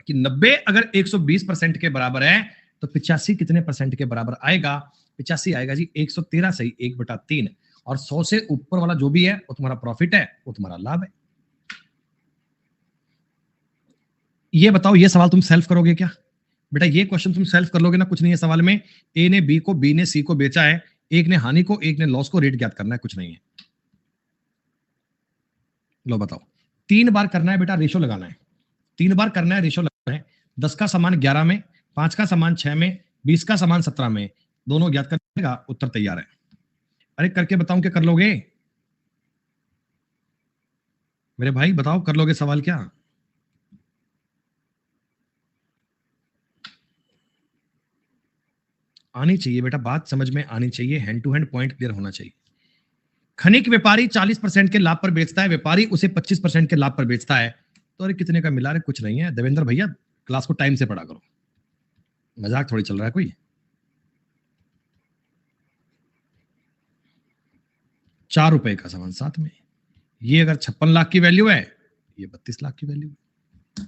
कि 90 अगर 120% के बराबर है तो 85 कितने परसेंट के बराबर आएगा? 85 आएगा जी 113 सही 1/3, और 100 से ऊपर वाला जो भी है वो तुम्हारा प्रॉफिट है, वो तुम्हारा लाभ है। ये बताओ ये सवाल तुम सेल्फ करोगे क्या? बेटा ये क्वेश्चन तुम सेल्फ कर लोगे ना, कुछ नहीं है सवाल में। ए ने बी को, बी ने सी को बेचा है, एक ने हानि को एक ने लॉस को, रेट ज्ञात करना है, कुछ नहीं है। लो बताओ, 3 बार करना है बेटा, रेशो लगाना है, 3 बार करना है, रेशो लगाना है। 10 का सामान 11 में, 5 का सामान 6 में, 20 का सामान 17 में, दोनों ज्ञात करने का उत्तर तैयार है। अरे करके बताऊं क्या कर लोगे मेरे भाई, बताओ कर लोगे सवाल क्या? आनी चाहिए बेटा, बात समझ में आनी चाहिए, hand to hand point clear होना चाहिए। खनिक व्यापारी 40% के लाभ पर बेचता है, व्यापारी उसे 25% के लाभ पर बेचता है, तो अरे कितने का मिला? रहे कुछ नहीं है देवेंद्र भैया, क्लास को टाइम से पढ़ा करो, मजाक थोड़ी चल रहा है कोई। 4 रुपए का सामान साथ में, ये अगर 56 लाख की वैल्यू है, ये 32 लाख की वैल्यू है।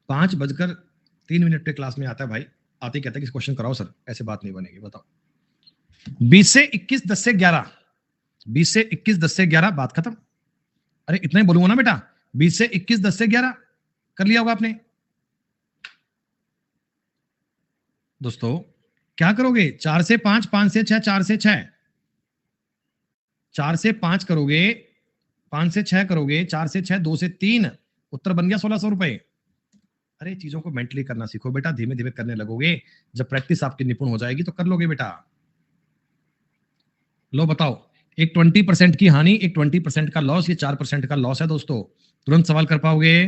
5:03 के क्लास में आता है भाई, आते ही कहता है कि क्वेश्चन कराओ सर, ऐसे बात नहीं बनेगी। बताओ 20 से 21 10 से 11, 20 से 21 10 से 11, बात खत्म। अरे इतना ही बोलूंगा ना बेटा, 20 से 21 10 से 11 कर लिया होगा आपने। दोस्तों क्या करोगे? 4 से 5, 5 से 6, 4 से 6, 4 से 5 करोगे, 5 से 6 करोगे, 4 से 6, 2 से 3, उत्तर बन गया 1600 रुपए। अरे चीजों को मेंटली करना सीखो बेटा, धीमे धीमे करने लगोगे, जब प्रैक्टिस आपकी निपुण हो जाएगी तो कर लोगे बेटा। लो बताओ, एक 20% की हानि, एक 20% का लॉस, ये 4% का लॉस है दोस्तों। तुरंत सवाल कर पाओगे?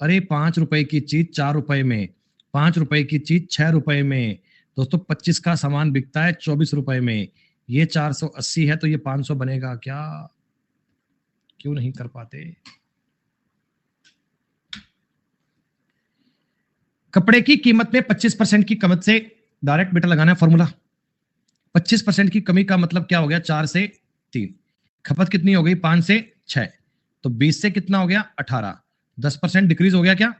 अरे 5 रुपए की चीज 4 रुपए में, 5 रुपए की चीज 6 रुपए में। दोस्तों 25 का सामान बिकता है 24 रुपए में, ये 480 है तो ये 500 बनेगा क्या? क्यों नहीं कर पाते? कपड़े की कीमत में 25% की कमत से डायरेक्ट बेटा लगाना है फॉर्मूला। 25% की कमी का मतलब क्या हो गया? 4 से 3। खपत कितनी हो गई? 5 से 6। तो 20 से कितना हो गया? 18। 10% डिक्रीज हो गया क्या?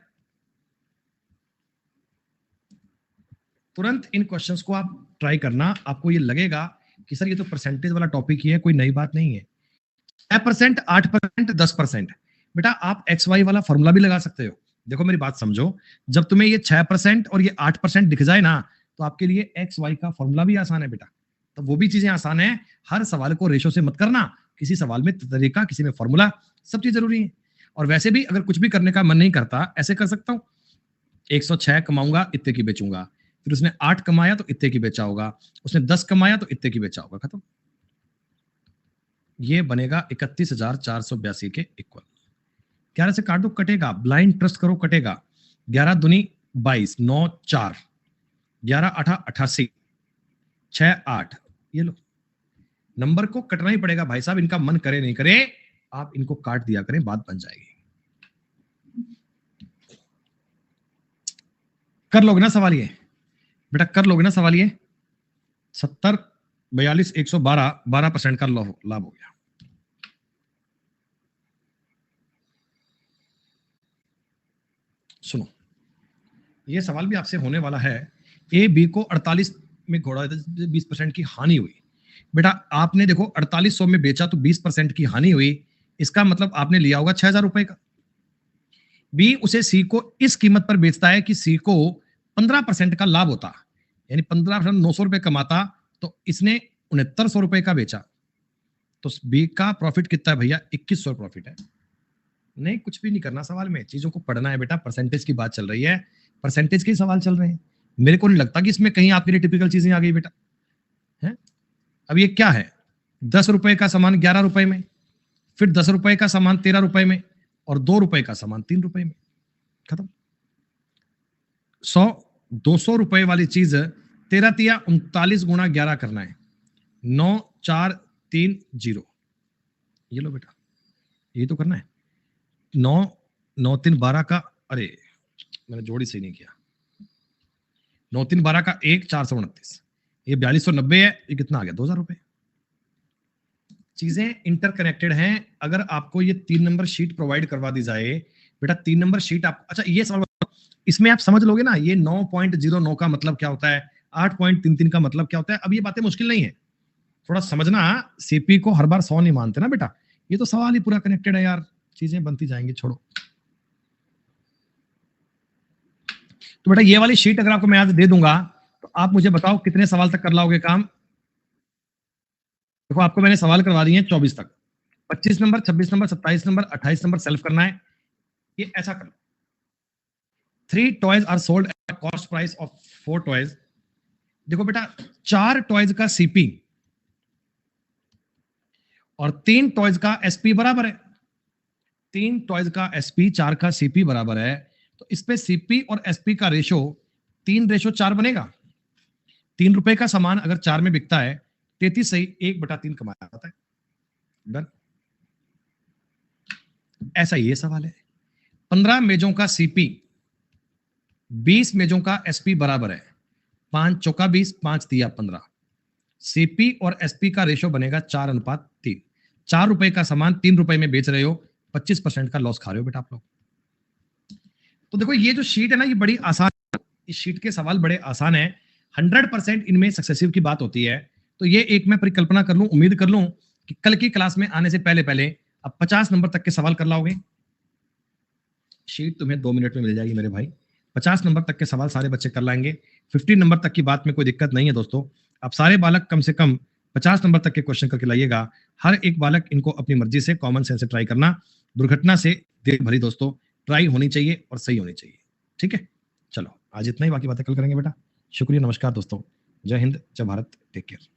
तुरंत इन क्वेश्चंस को आप ट्राई करना, आपको ये लगेगा कि सर ये तो परसेंटेज वाला टॉपिक ही है, कोई नई बात नहीं है। 6%, 8%, 10%। बेटा आप एक्स वाई वाला फॉर्मूला भी लगा सकते हो। देखो मेरी बात समझो, जब तुम्हें ये 6% और ये 8% दिख जाए ना, तो आपके लिए एक्स वाई का फॉर्मूला भी आसान है बेटा। तो वो भी चीजें आसान है। हर सवाल को रेशो से मत करना, किसी सवाल में तरीका, किसी में फॉर्मूला, सब चीज जरूरी है। और वैसे भी अगर कुछ भी करने का मन नहीं करता, ऐसे कर सकता हूं, 106 कमाऊंगा, इतने की बेचूंगा। फिर उसने 8 कमाया तो इतने की बेचा होगा, उसने 10 कमाया तो इतने की बेचा होगा, खत्म। ये बनेगा 31,482 के इक्वल। 11 से काट दो, कटेगा। ब्लाइंड ट्रस्ट करो, कटेगा। 11 दूनी 22, 9 4, 11 8 88, 6 8। ये लो, नंबर को कटना ही पड़ेगा भाई साहब, इनका मन करे नहीं करे, आप इनको काट दिया करें, बात बन जाएगी। कर लोगे ना सवाल ये बेटा? कर लोगे ना सवाल ये? 70 42 112, 12% का लाभ हो गया। सुनो, ये सवाल भी आपसे होने वाला है। ए बी को 48 में घोड़ा 20% की हानि हुई। बेटा आपने देखो 4800 में बेचा तो 20% की हानि हुई, इसका मतलब आपने लिया होगा 6000 रुपए का। बी उसे सी को इस कीमत पर बेचता है कि सी को 15% का लाभ होता, यानी 15% 900 रुपए कमाता, तो इसने 6900 रुपए का बेचा। तो बी का प्रॉफिट कितना है भैया? 2100 प्रॉफिट है। नहीं, कुछ भी नहीं करना सवाल में, चीजों को पढ़ना है बेटा। परसेंटेज की बात चल रही है, परसेंटेज के सवाल चल रहे हैं। मेरे को नहीं लगता कि इसमें कहीं आपके लिए टिपिकल चीजें आ गई बेटा, है? अब ये क्या है? 10 रुपए का सामान 11 रुपए में, फिर 10 रुपए का सामान 13 रुपए में, और 2 रुपए का सामान 3 रुपए में, खत्म। 100 200 रुपए वाली चीज 13 तिया 39 गुणा 11 करना है, 9 4 3 0। ये लो बेटा, ये तो करना है। 9 9 3 12 का, अरे मैंने जोड़ी सही नहीं किया। 9 3 12 का 1 429, ये 4290 है। ये कितना आ गया? 2000 रुपए। चीजें इंटरकनेक्टेड हैं। अगर आपको ये 3 नंबर शीट प्रोवाइड करवा दी जाए बेटा, 3 नंबर शीट आप, अच्छा ये सवाल इसमें आप समझ लोगे ना, ये 9.09 का मतलब क्या होता है, 8.33 का मतलब क्या होता है। अब ये बातें मुश्किल नहीं है, थोड़ा समझना। सीपी को हर बार 100 नहीं मानते ना बेटा, ये तो सवाल ही पूरा कनेक्टेड है यार, चीजें बनती जाएंगी, छोड़ो। तो बेटा ये वाली शीट अगर आपको मैं आज दे दूंगा, तो आप मुझे बताओ कितने सवाल तक कर लाओगे काम? देखो आपको मैंने सवाल करवा दिए 24 तक, 25 number, 26 number, 27 number, 28 number self करना है। ये ऐसा कर लो, 3 toys are sold at cost price of 4 toys. देखो बेटा 4 टॉयज का सीपी और 3 टॉयज का एसपी बराबर है। 3 टॉयज का एसपी, 4 का सीपी बराबर है, तो इस पे सीपी और एसपी का रेशो 3:4 बनेगा। 3 रुपए का सामान अगर 4 में बिकता है, 33 सही 1/3 कमाया जाता है। डन। ऐसा ये सवाल है। 15 मेजों का सीपी 20 मेजों का एसपी बराबर है, 5 चौका 20, 5 तिया 15। सीपी और एसपी का रेशो बनेगा 4:3। 4 रुपए का सामान 3 रुपए में बेच रहे हो, 25% का लॉस खा रहे हो बेटा आप लोग। तो देखो ये जो शीट है ना, ये बड़ी आसान, इस शीट के सवाल बड़े आसान है। 100% इनमें सक्सेसिव की बात होती है। तो ये एक मैं परिकल्पना कर लूं, उम्मीद कर लूं कि कल की क्लास में आने से पहले पहले अब 50 नंबर तक के सवाल कर लाओगे। शीट तुम्हें 2 मिनट में मिल जाएगी मेरे भाई। 50 नंबर तक के सवाल सारे बच्चे कर लाएंगे। 50 नंबर तक की बात में कोई दिक्कत नहीं है दोस्तों। आप सारे बालक कम से कम 50 नंबर तक के क्वेश्चन करके लाइएगा। हर एक बालक इनको अपनी मर्जी से, कॉमन सेंस से ट्राई करना। दुर्घटना से देर भरी दोस्तों, ट्राई होनी चाहिए और सही होनी चाहिए। ठीक है, चलो आज इतना ही, बाकी बातें कल करेंगे बेटा। शुक्रिया, नमस्कार दोस्तों, जय हिंद, जय भारत, टेक केयर।